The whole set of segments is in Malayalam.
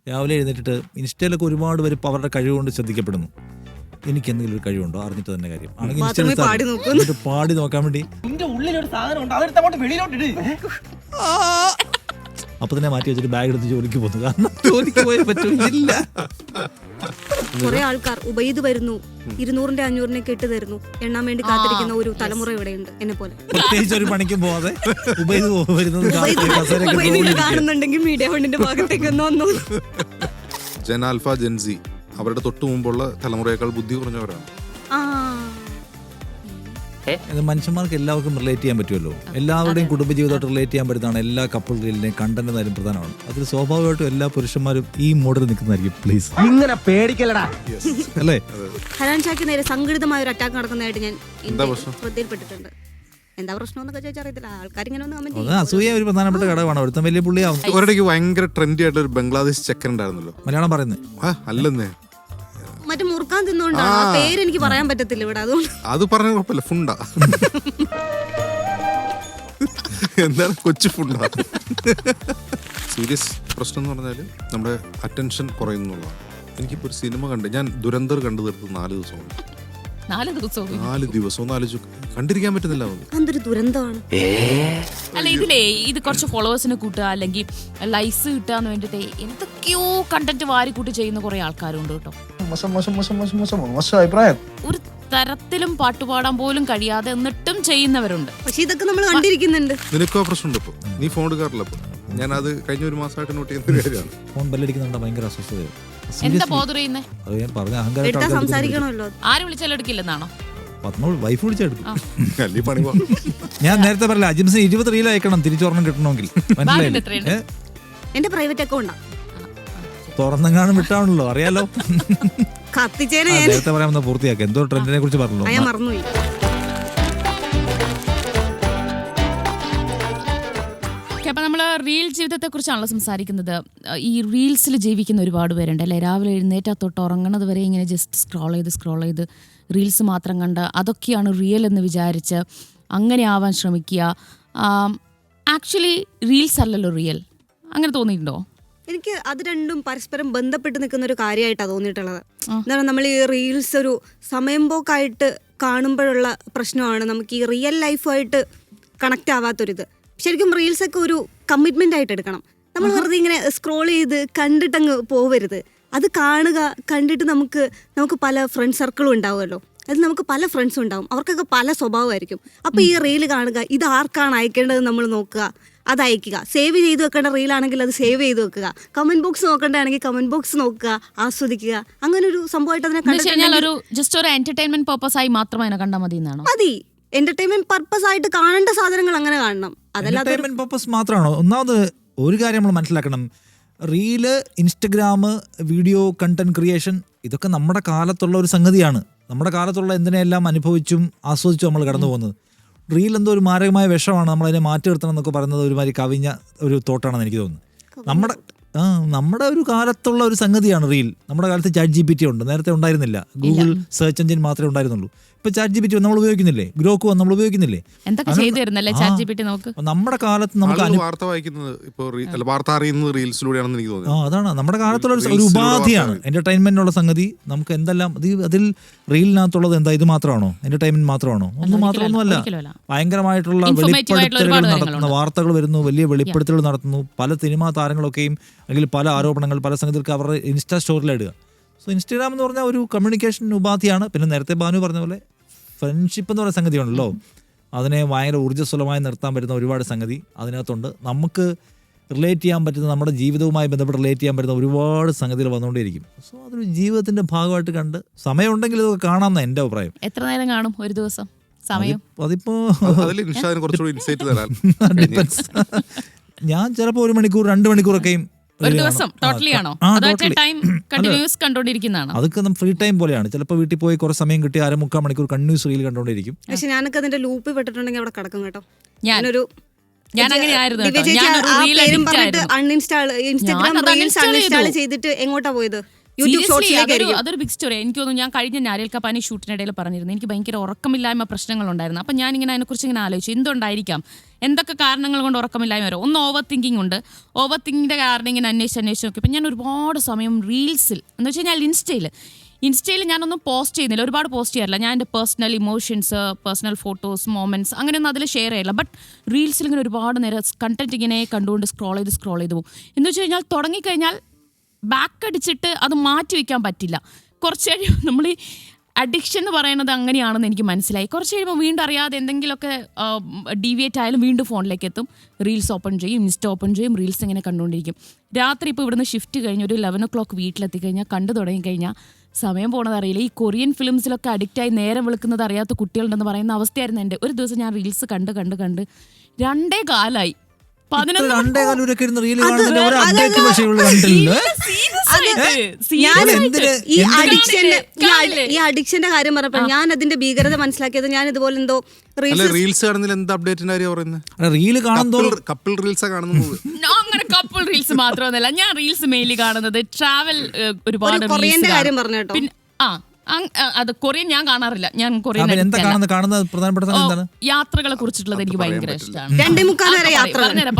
രാവിലെ എഴുന്നേറ്റിട്ട് ഇൻസ്റ്റയിലൊക്കെ ഒരുപാട് പേര് അവരുടെ കഴിവുകൊണ്ട് ശ്രദ്ധിക്കപ്പെടുന്നു. എനിക്ക് എന്തെങ്കിലും ഒരു കഴിവുണ്ടോ അറിഞ്ഞിട്ട് തന്നെ കാര്യം ആണെങ്കിൽ ഇൻസ്റ്റയിൽ പാടി നോക്കാൻ വേണ്ടി അപ്പൊ തന്നെ മാറ്റി വെച്ചിട്ട് ബാഗ് എടുത്ത് ജോലിക്ക് പോകുന്നു. കാരണം ജോലിക്ക് പോയാൽ പറ്റില്ല. കുറെ ആൾക്കാർ ഉബൈദ് വരുന്നു 200-ന്റെ 500-നെ കെട്ട് തരുന്നു എണ്ണാൻ വേണ്ടി കാത്തിരിക്കുന്ന ഒരു തലമുറ ഇവിടെയുണ്ട് എന്നെ പോലെ. പ്രത്യേകിച്ച് ഒരു പണിക്കും പോവാതെ ഉബൈദ് വരുന്നത് കാണുന്നുണ്ടെങ്കിൽ മീഡിയ ഫണ്ടിന്റെ ഭാഗത്തേക്ക് വന്നു. ജെൻ ആൽഫ ജെൻസി അവരുടെ തൊട്ടു മുമ്പുള്ള തലമുറയേക്കാൾ ബുദ്ധി കുറഞ്ഞവരാണ്. മനുഷ്യന്മാർക്ക് എല്ലാവർക്കും റിലേറ്റ് ചെയ്യാൻ പറ്റുമല്ലോ. എല്ലാവരുടെയും കുടുംബജീവിതമായിട്ട് റിലേറ്റ് ചെയ്യാൻ പറ്റുന്നതാണ് എല്ലാ കപ്പിൾ റീലിന്റെയും കണ്ടന്റ് കാര്യം പ്രധാനമാണ്. അതിൽ സ്വാഭാവികമായിട്ടും എല്ലാ പുരുഷന്മാരും ഈ മോഡൽ നിൽക്കുന്നതായിരിക്കും. പ്ലീസ് ഇങ്ങനെ പേടിക്കലടാ അല്ലേ? ഹനാൻ ഷായ്ക്ക് നേരെ സംഘടിതമായ ഒരു അറ്റാക്ക് നടക്കുന്നതായിട്ട് ഞാൻ ശ്രദ്ധയിൽപ്പെട്ടിട്ടുണ്ട്. എന്താ പ്രശ്നം എന്നൊക്കെ ചോദിച്ചറിയത്തില്ല. ആൾക്കാർ ഇങ്ങനെ ഒന്ന് കമന്റ് ചെയ്യും. അസൂയ ഒരു പ്രധാനപ്പെട്ട ഘടകമാണ്. ഒരുത്തം വലിയ പുള്ളിയാവും. ഒരിടയ്ക്ക് ഭയങ്കര ട്രെൻഡി ആയിട്ട് ഒരു ബംഗ്ലാദേശ് ചെക്കൻ ഉണ്ടായിരുന്നല്ലോ. മലയാളം പറയുന്നത് അല്ലെന്നേ, മറ്റേ മുറുക്കാൻ തിന്നുകൊണ്ടാണ്. ആ പേര് എനിക്ക് പറയാൻ പറ്റത്തില്ല ഇവിടെ. അതുകൊണ്ട് അത് പറഞ്ഞ കുഴപ്പമില്ല. ഫുണ്ട എന്താണ് കൊച്ചു ഫുണ്ട. സീരിയസ് പ്രശ്നം എന്ന് പറഞ്ഞാൽ നമ്മുടെ അറ്റൻഷൻ കുറയുന്നുള്ളതാണ്. എനിക്കിപ്പോൾ ഒരു സിനിമ കണ്ട് ഞാൻ ദുരന്തർ കണ്ടു തീർത്ത് 4 ദിവസമാണ്. 4 ദിവസം കണ്ടിരിക്കാൻ പറ്റുന്നില്ല. എന്തൊരു ദുരന്തമാണ്. അല്ല ഇതിലേ ഇത് കുറച്ച് ഫോളോവേഴ്സിനെ കൂട്ടുക അല്ലെങ്കിൽ ലൈക്സ് കിട്ടാന്ന് വേണ്ടിട്ട് എന്തൊക്കെയോ കണ്ടന്റ് വാരി കൂട്ടി ചെയ്യുന്ന കുറെ ആൾക്കാരുണ്ട് കേട്ടോ. ഒരു തരത്തിലും പാട്ടുപാടാൻ പോലും കഴിയാതെ എന്നിട്ടും ചെയ്യുന്നവരുണ്ട്. പക്ഷെ ഇതൊക്കെ നമ്മൾ കണ്ടിരിക്കുന്നുണ്ട്. നിനക്കോ പ്രശ്നമുണ്ട്. ഇപ്പൊ നീ ഫോൺ എടുക്കാറില്ല. ഞാൻ അത് കഴിഞ്ഞ ഒരു മാസമായിട്ട് നോട്ട് ചെയ്യുന്ന കാര്യമാണ്. ഫോൺ ബെല്ലടിക്കുന്നുണ്ട്. ഭയങ്കര അസ്വസ്ഥതയോ എന്താ ബോധർ ചെയ്യുന്നേ? സംസാരിക്കണമല്ലോ. ആര് വിളിച്ചാലും എടുക്കില്ലെന്നാണോ? വൈഫ് വിളിച്ചെടുക്കും. ഞാൻ നേരത്തെ പറഞ്ഞില്ല, അജിംസിന് 20 റീൽ അയക്കണം തിരിച്ചോർണം കിട്ടണമെങ്കിൽ. മനസ്സിലായില്ലേ? എന്റെ പ്രൈവറ്റ് അക്കൗണ്ടാ. തുറന്നെങ്ങാനും വിട്ടാണല്ലോ, അറിയാലോ. കത്തിച്ചേനെ നേരത്തെ പറയാമെന്ന് പൂർത്തിയാക്കാം. എന്തോ ട്രെൻഡിനെ കുറിച്ച് പറഞ്ഞല്ലോ, ഞാൻ മറന്നുപോയി. അപ്പൊ നമ്മള് റീൽ ജീവിതത്തെ കുറിച്ചാണല്ലോ സംസാരിക്കുന്നത്. ഈ റീൽസിൽ ജീവിക്കുന്ന ഒരുപാട് പേരുണ്ട് അല്ലേ? രാവിലെ എഴുന്നേറ്റാ തൊട്ട് ഉറങ്ങണത് വരെ ഇങ്ങനെ ജസ്റ്റ് സ്ക്രോൾ ചെയ്ത് റീൽസ് മാത്രം കണ്ട് അതൊക്കെയാണ് റിയൽ എന്ന് വിചാരിച്ച് അങ്ങനെ ആവാൻ ശ്രമിക്കുക. ആക്ച്വലി റീൽസ് അല്ലല്ലോ റിയൽ. അങ്ങനെ തോന്നിയിട്ടുണ്ടോ? എനിക്ക് അത് രണ്ടും പരസ്പരം ബന്ധപ്പെട്ട് നിൽക്കുന്ന ഒരു കാര്യമായിട്ടാണ് തോന്നിയിട്ടുള്ളത്. എന്താണ്, നമ്മൾ ഈ റീൽസ് ഒരു സമയം പോക്കായിട്ട് കാണുമ്പോഴുള്ള പ്രശ്നമാണ് നമുക്ക് ഈ റിയൽ ലൈഫുമായിട്ട് കണക്റ്റ് ആവാത്തൊരിത്. ശരിക്കും റീൽസൊക്കെ ഒരു കമ്മിറ്റ്മെൻ്റ് ആയിട്ട് എടുക്കണം. നമ്മൾ വെറുതെ ഇങ്ങനെ സ്ക്രോൾ ചെയ്ത് കണ്ടിട്ടങ്ങ് പോവരുത്. അത് കാണുക, കണ്ടിട്ട് നമുക്ക് പല ഫ്രണ്ട് സർക്കിളും ഉണ്ടാവുമല്ലോ. അതിൽ നമുക്ക് പല ഫ്രണ്ട്സും ഉണ്ടാവും. അവർക്കൊക്കെ പല സ്വഭാവമായിരിക്കും. അപ്പോൾ ഈ റീല് കാണുക, ഇത് ആർക്കാണ് അയക്കേണ്ടത് നമ്മൾ നോക്കുക, അത് അയക്കുക. സേവ് ചെയ്ത് വെക്കേണ്ട റീലാണെങ്കിൽ അത് സേവ് ചെയ്ത് വെക്കുക. കമന്റ് ബോക്സ് നോക്കേണ്ടതാണെങ്കിൽ കമന്റ് ബോക്സ് നോക്കുക, ആസ്വദിക്കുക. അങ്ങനെ ഒരു സംഭവമായിട്ട് അതിനെ ജസ്റ്റ് ഒരു എന്റർടൈൻമെന്റ് പർപ്പസ് ആയി മാത്രം അതിനെ കണ്ടാൽ മതി എന്നാണോ? മതി. എന്റർടൈൻമെന്റ് പർപ്പസ് ആയിട്ട് കാണേണ്ട സാധനങ്ങൾ അങ്ങനെ കാണണം. എന്റർടൈൻമെന്റ് പർപ്പസ് മാത്രമാണോ? ഒന്നാമത് ഒരു കാര്യം നമ്മൾ മനസ്സിലാക്കണം. Reel, Instagram, video content creation ഇതൊക്കെ നമ്മുടെ കാലത്തുള്ള ഒരു സംഗതിയാണ്. നമ്മുടെ കാലത്തുള്ള എന്തിനെല്ലാം അനുഭവിച്ചും ആസ്വദിച്ചും നമ്മൾ കടന്നു പോകുന്നത്. റീൽ എന്തോ ഒരു മാരകമായ വിഷമാണ്, നമ്മളതിനെ മാറ്റി നിർത്തണം എന്നൊക്കെ പറയുന്നത് ഒരുമാതിരി കവിഞ്ഞ ഒരു തോട്ടാണെന്ന് എനിക്ക് തോന്നുന്നു. നമ്മുടെ ഒരു കാലത്തുള്ള ഒരു സംഗതിയാണ് റീൽ. നമ്മുടെ കാലത്ത് ChatGPT ഉണ്ട്, നേരത്തെ ഉണ്ടായിരുന്നില്ല. ഗൂഗിൾ സെർച്ച് എഞ്ചിൻ മാത്രമേ ഉണ്ടായിരുന്നുള്ളൂ. ഇപ്പൊ ChatGPT നമ്മൾ ഉപയോഗിക്കുന്നില്ലേ? ഗ്രോക്ക് നമ്മൾ ഉപയോഗിക്കുന്നില്ലേ? നമ്മുടെ കാലത്ത് നമുക്ക് വാർത്ത അറിയുന്നത് റീൽസിലൂടെയാണെന്ന് എനിക്ക് തോന്നുന്നു. അതാണ് നമ്മുടെ കാലത്തുള്ള ഒരു ഉപാധിയാണ് എന്റർടൈൻമെന്റിനുള്ള സംഗതി. നമുക്ക് എന്തെല്ലാം അതിൽ റീലിനകത്തുള്ളത് എന്താ? ഇത് മാത്രമാണോ? എന്റർടൈൻമെന്റ് മാത്രമാണോ? മാത്രമൊന്നുമല്ല. ഭയങ്കരമായിട്ടുള്ള വെളിപ്പെടുത്തലുകൾ നടത്തുന്ന വാർത്തകൾ വരുന്നു, വലിയ വെളിപ്പെടുത്തലുകൾ നടത്തുന്നു. പല സിനിമാ താരങ്ങളൊക്കെയും അല്ലെങ്കിൽ പല ആരോപണങ്ങൾ, പല സംഗതികൾക്ക് അവരുടെ ഇൻസ്റ്റാ സ്റ്റോറിലിടുക. സോ ഇൻസ്റ്റാഗ്രാം എന്ന് പറഞ്ഞാൽ ഒരു കമ്മ്യൂണിക്കേഷൻ ഉപാധിയാണ്. പിന്നെ നേരത്തെ ബാനു പറഞ്ഞ പോലെ ഫ്രണ്ട്ഷിപ്പ് എന്ന് പറയുന്ന സംഗതിയാണല്ലോ. അതിനെ ഭയങ്കര ഊർജ്ജസ്വലമായി നിർത്താൻ പറ്റുന്ന ഒരുപാട് സംഗതി അതിനകത്തുണ്ട്. നമുക്ക് റിലേറ്റ് ചെയ്യാൻ പറ്റുന്ന, നമ്മുടെ ജീവിതവുമായി ബന്ധപ്പെട്ട് റിലേറ്റ് ചെയ്യാൻ പറ്റുന്ന ഒരുപാട് സംഗതികൾ വന്നുകൊണ്ടേയിരിക്കും. സോ അതൊരു ജീവിതത്തിന്റെ ഭാഗമായിട്ട് കണ്ട് സമയമുണ്ടെങ്കിൽ ഇതൊക്കെ കാണാമെന്ന എൻ്റെ അഭിപ്രായം. എത്ര നേരം കാണും ഒരു ദിവസം? സമയം അതിപ്പോ ഡിപ്പെൻസ്. ഞാൻ ചിലപ്പോൾ 1 മണിക്കൂർ 2 മണിക്കൂറൊക്കെയും ഒരു ദിവസം ടോട്ടലി ആണോ? അതൊക്കെ ഫ്രീ ടൈം പോലെയാണ്. ചിലപ്പോൾ വീട്ടിൽ പോയി കുറച്ച് സമയം കിട്ടി 3/4 മണിക്കൂർ കണ്ടിന്യൂസ് റീൽ കണ്ടോണ്ടിരിക്കും. പക്ഷെ ഞാനൊക്കെ അതിന്റെ ലൂപ്പ് പെട്ടിട്ടുണ്ടെങ്കിൽ അവിടെ കിടക്കും കേട്ടോ. ഇൻസ്റ്റാഗ്രാം റീൽസ് അൺഇൻസ്റ്റാൾ ചെയ്തിട്ട് എങ്ങോട്ടാ പോയത്? YouTube Seriously, ഷോർട്സിലേക്കായിരിക്കും. അതൊരു ബിഗ് സ്റ്റോറി. എനിക്ക് തോന്നുന്നു ഞാൻ കഴിഞ്ഞ നാരിയൽ കപ്പാനി ഷൂട്ടിനിടയിൽ പറഞ്ഞിരുന്നു എനിക്ക് ഭയങ്കര ഉറക്കമില്ലായ്മ പ്രശ്നങ്ങളുണ്ടായിരുന്നു. അപ്പം ഞാനിങ്ങനെ അതിനെക്കുറിച്ച് ഇങ്ങനെ ആലോചിച്ചു എന്തുകൊണ്ടായിരിക്കാം, എന്തൊക്കെ കാരണങ്ങൾ കൊണ്ട് ഉറക്കമില്ലായ്മ വരും. ഒന്ന് ഓവർ തിങ്കിങ് ഉണ്ട്. ഓവർ തിങ്കിങ്ങിൻ്റെ കാരണം ഇങ്ങനെ അന്വേഷിച്ച് നോക്കി. ഇപ്പം ഞാൻ ഒരുപാട് സമയം റീൽസിൽ എന്ന് വെച്ച് കഴിഞ്ഞാൽ ഇൻസ്റ്റയിൽ ഞാനൊന്നും പോസ്റ്റ് ചെയ്യുന്നില്ല, ഒരുപാട് പോസ്റ്റ് ചെയ്യാറില്ല. ഞാൻ എൻ്റെ personal emotions, personal photos, moments അങ്ങനെയൊന്നും അതിൽ ഷെയർ ചെയ്യില്ല. ബട്ട് റീൽസിൽ ഇങ്ങനെ ഒരുപാട് നേരം കണ്ടന്റ് ഇങ്ങനെ കണ്ടുകൊണ്ട് സ്ക്രോൾ ചെയ്ത് പോകും. എന്ന് വെച്ച് കഴിഞ്ഞാൽ തുടങ്ങിക്കഴിഞ്ഞാൽ ബാക്ക് അടിച്ചിട്ട് അത് മാറ്റി വയ്ക്കാൻ പറ്റില്ല. കുറച്ച് കഴിയുമ്പോൾ നമ്മൾ ഈ അഡിക്ഷൻ എന്ന് പറയുന്നത് അങ്ങനെയാണെന്ന് എനിക്ക് മനസ്സിലായി. കുറച്ച് കഴിയുമ്പോൾ വീണ്ടും അറിയാതെ എന്തെങ്കിലുമൊക്കെ ഡീവിയേറ്റ് ആയാലും വീണ്ടും ഫോണിലേക്ക് എത്തും, റീൽസ് ഓപ്പൺ ചെയ്യും, ഇൻസ്റ്റ ഓപ്പൺ ചെയ്യും, റീൽസ് ഇങ്ങനെ കണ്ടുകൊണ്ടിരിക്കും. രാത്രി ഇപ്പോൾ ഇവിടുന്ന് ഷിഫ്റ്റ് കഴിഞ്ഞ് ഒരു 11 o'clock വീട്ടിലെത്തി കഴിഞ്ഞാൽ കണ്ടു തുടങ്ങിക്കഴിഞ്ഞാൽ സമയം പോണത് അറിയില്ല. ഈ കൊറിയൻ ഫിലിംസിലൊക്കെ അഡിക്റ്റായി നേരം വെളുക്കുന്നത് അറിയാത്ത കുട്ടികളുണ്ടെന്ന് പറയുന്ന അവസ്ഥയായിരുന്നു എൻ്റെ. ഒരു ദിവസം ഞാൻ റീൽസ് കണ്ട് 2 കാലായി 11 ഈ അഡിക്ഷന്റെ കാര്യം പറഞ്ഞപ്പോൾ ഞാൻ അതിന്റെ ഭീകരത മനസ്സിലാക്കിയത് ഞാൻ ഇതുപോലെ എന്തോ റീൽസ് കാണുന്നതിൽ എന്താ അപ്ഡേറ്റിന്റെ കാര്യം പറയുന്നത്? റീല് കാണുമ്പോൾ കപ്പിൾ റീൽസാ കാണുന്നത്. അങ്ങനെ കപ്പിൾ റീൽസ് മാത്രമൊന്നുമല്ല, ഞാൻ റീൽസ് മെയിൻലി കാണുന്നത് ട്രാവൽ ഒരുപാട് കൊറിയന്റെ കാര്യം പറഞ്ഞു കേട്ടോ. പിന്നെ അത് കൊറിയൻ ഞാൻ കാണാറില്ല. ഞാൻ കൊറിയൻ യാത്രകളെ കുറിച്ചിട്ടുള്ളത് എനിക്ക് ഭയങ്കര ഇഷ്ടമാണ്.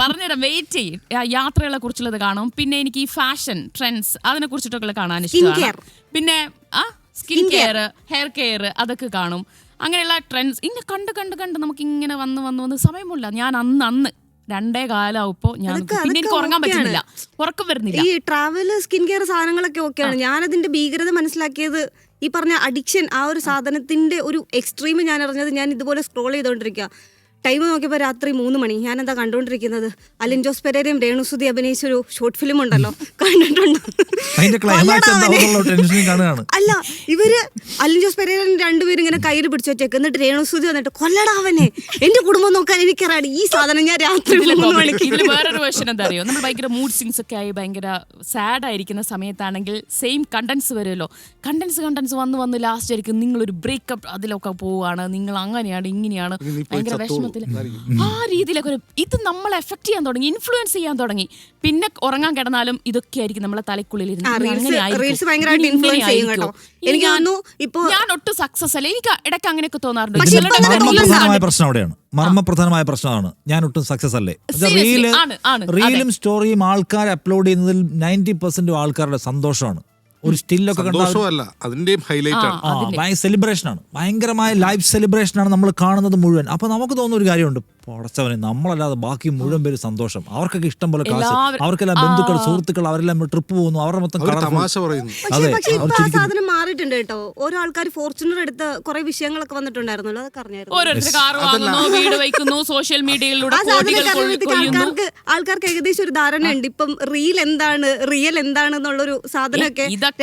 പറഞ്ഞുതരാം, വെയിറ്റ് ചെയ്യും. യാത്രകളെ കുറിച്ചുള്ളത് കാണും. പിന്നെ എനിക്ക് ഈ ഫാഷൻ ട്രെൻഡ്സ് അതിനെ കുറിച്ചിട്ടൊക്കെ കാണാൻ ഇഷ്ടമാണ്. പിന്നെ സ്കിൻ കെയർ, ഹെയർ കെയർ അതൊക്കെ കാണും. അങ്ങനെയുള്ള ട്രെൻഡ്സ് ഇങ്ങനെ കണ്ട് നമുക്ക് ഇങ്ങനെ വന്ന് സമയമില്ല. ഞാൻ അന്ന് 2 കാലാവുമ്പോ ഞാൻ പിന്നെ എനിക്ക് ഉറങ്ങാൻ പറ്റുന്നില്ല, ഉറക്കം വരുന്നില്ല. ഈ ട്രാവൽ, സ്കിൻ കെയർ സാധനങ്ങളൊക്കെ ഓക്കെയാണ്. ഞാനതിന്റെ ഭീകരത മനസ്സിലാക്കിയത് ഈ പറഞ്ഞ അഡിക്ഷൻ, ആ ഒരു സാധനത്തിന്റെ ഒരു എക്സ്ട്രീം ഞാൻ അറിഞ്ഞത് ഞാൻ ഇതുപോലെ സ്ക്രോൾ ചെയ്തോണ്ടിരിക്കുക. ടൈം നോക്കിയപ്പോൾ രാത്രി 3 മണി. ഞാൻ എന്താ കണ്ടുകൊണ്ടിരിക്കുന്നത്, അലിൻ ജോസ് പെരേരയും രേണുസുതി അഭിനയിച്ചൊരു ഷോർട്ട് ഫിലിം ഉണ്ടല്ലോ, കണ്ടിട്ടുണ്ടോ? അല്ല, ഇവര് അലിൻ ജോസ് പെരേരൻ രണ്ടുപേരും ഇങ്ങനെ കയ്യിൽ പിടിച്ചു വെച്ചേക്ക്, എന്നിട്ട് രേണുസുതി വന്നിട്ട് കൊല്ലടാവനെ, എന്റെ കുടുംബം നോക്കാൻ എനിക്കറിയാം, ഈ സാധനം ഞാൻ രാത്രി 3 മണിക്ക്. ഇതിൽ വേറൊരു വേർഷൻ എന്താ അറിയോ, നമ്മൾ ഭയങ്കര മൂഡ് സ്വിങ്സ് ഒക്കെ ആയി ഭയങ്കര സാഡ് ആയിരിക്കുന്ന സമയത്താണെങ്കിൽ സെയിം കണ്ടന്റ്സ് വരുമല്ലോ. കണ്ടന്റ്സ് വന്ന് ലാസ്റ്റ് ആയിരിക്കും നിങ്ങളൊരു ബ്രേക്കപ്പ് അതിലൊക്കെ പോവുകയാണ്, നിങ്ങൾ അങ്ങനെയാണ് ഇങ്ങനെയാണ്, ഭയങ്കര വിഷമത്തിൽ ആ രീതിയിലൊക്കെ ഇത് നമ്മളെ എഫക്ട് ചെയ്യാൻ തുടങ്ങി, ഇൻഫ്ലുവൻസ് ചെയ്യാൻ തുടങ്ങി. പിന്നെ ഉറങ്ങാൻ കിടന്നാലും ഇതൊക്കെ ആയിരിക്കും നമ്മളെ തലക്കുള്ളിൽ. ഞാൻ ഒട്ടും സക്സസ് അല്ല, എനിക്ക് ഇടയ്ക്ക് അങ്ങനെയൊക്കെ തോന്നാറുണ്ട്. മർമ്മപ്രധാനമായ പ്രശ്നമാണ് ഞാൻ ഒട്ടും സക്സസ് അല്ലേ. റീലും സ്റ്റോറിയും ആൾക്കാർ അപ്ലോഡ് ചെയ്യുന്നതിൽ 90% ആൾക്കാരുടെ സന്തോഷമാണ്. ഒരു സ്റ്റില്ലൊക്കെ സെലിബ്രേഷൻ ആണ്, ഭയങ്കരമായ ലൈഫ് സെലിബ്രേഷൻ ആണ് നമ്മൾ കാണുന്നത് മുഴുവൻ. അപ്പൊ നമുക്ക് തോന്നുന്ന ഒരു കാര്യമുണ്ട്, പടച്ചവനെ നമ്മളല്ലാതെ ബാക്കി മുഴുവൻ പേര് സന്തോഷം, അവർക്കൊക്കെ ഇഷ്ടം പോലെ കാശ്, അവർക്കെല്ലാം ബന്ധുക്കൾ, സുഹൃത്തുക്കൾ, അവരെല്ലാം ട്രിപ്പ് പോകുന്നു, അവരുടെ മൊത്തം സാധനം മാറിയിട്ടുണ്ട് കേട്ടോ. ഓരോ ആൾക്കാർ ഫോർച്യൂണർ എടുത്ത് കുറെ വിഷയങ്ങളൊക്കെ വന്നിട്ടുണ്ടായിരുന്നല്ലോ, അതൊക്കെ അറിഞ്ഞായിരുന്നു. സോഷ്യൽ മീഡിയയിലൂടെ ആൾക്കാർക്ക് ഏകദേശം ഒരു ധാരണ ഉണ്ട് ഇപ്പം റീൽ എന്താണ്, റിയൽ എന്താണെന്നുള്ളൊരു സാധനമൊക്കെ ഇതൊക്കെ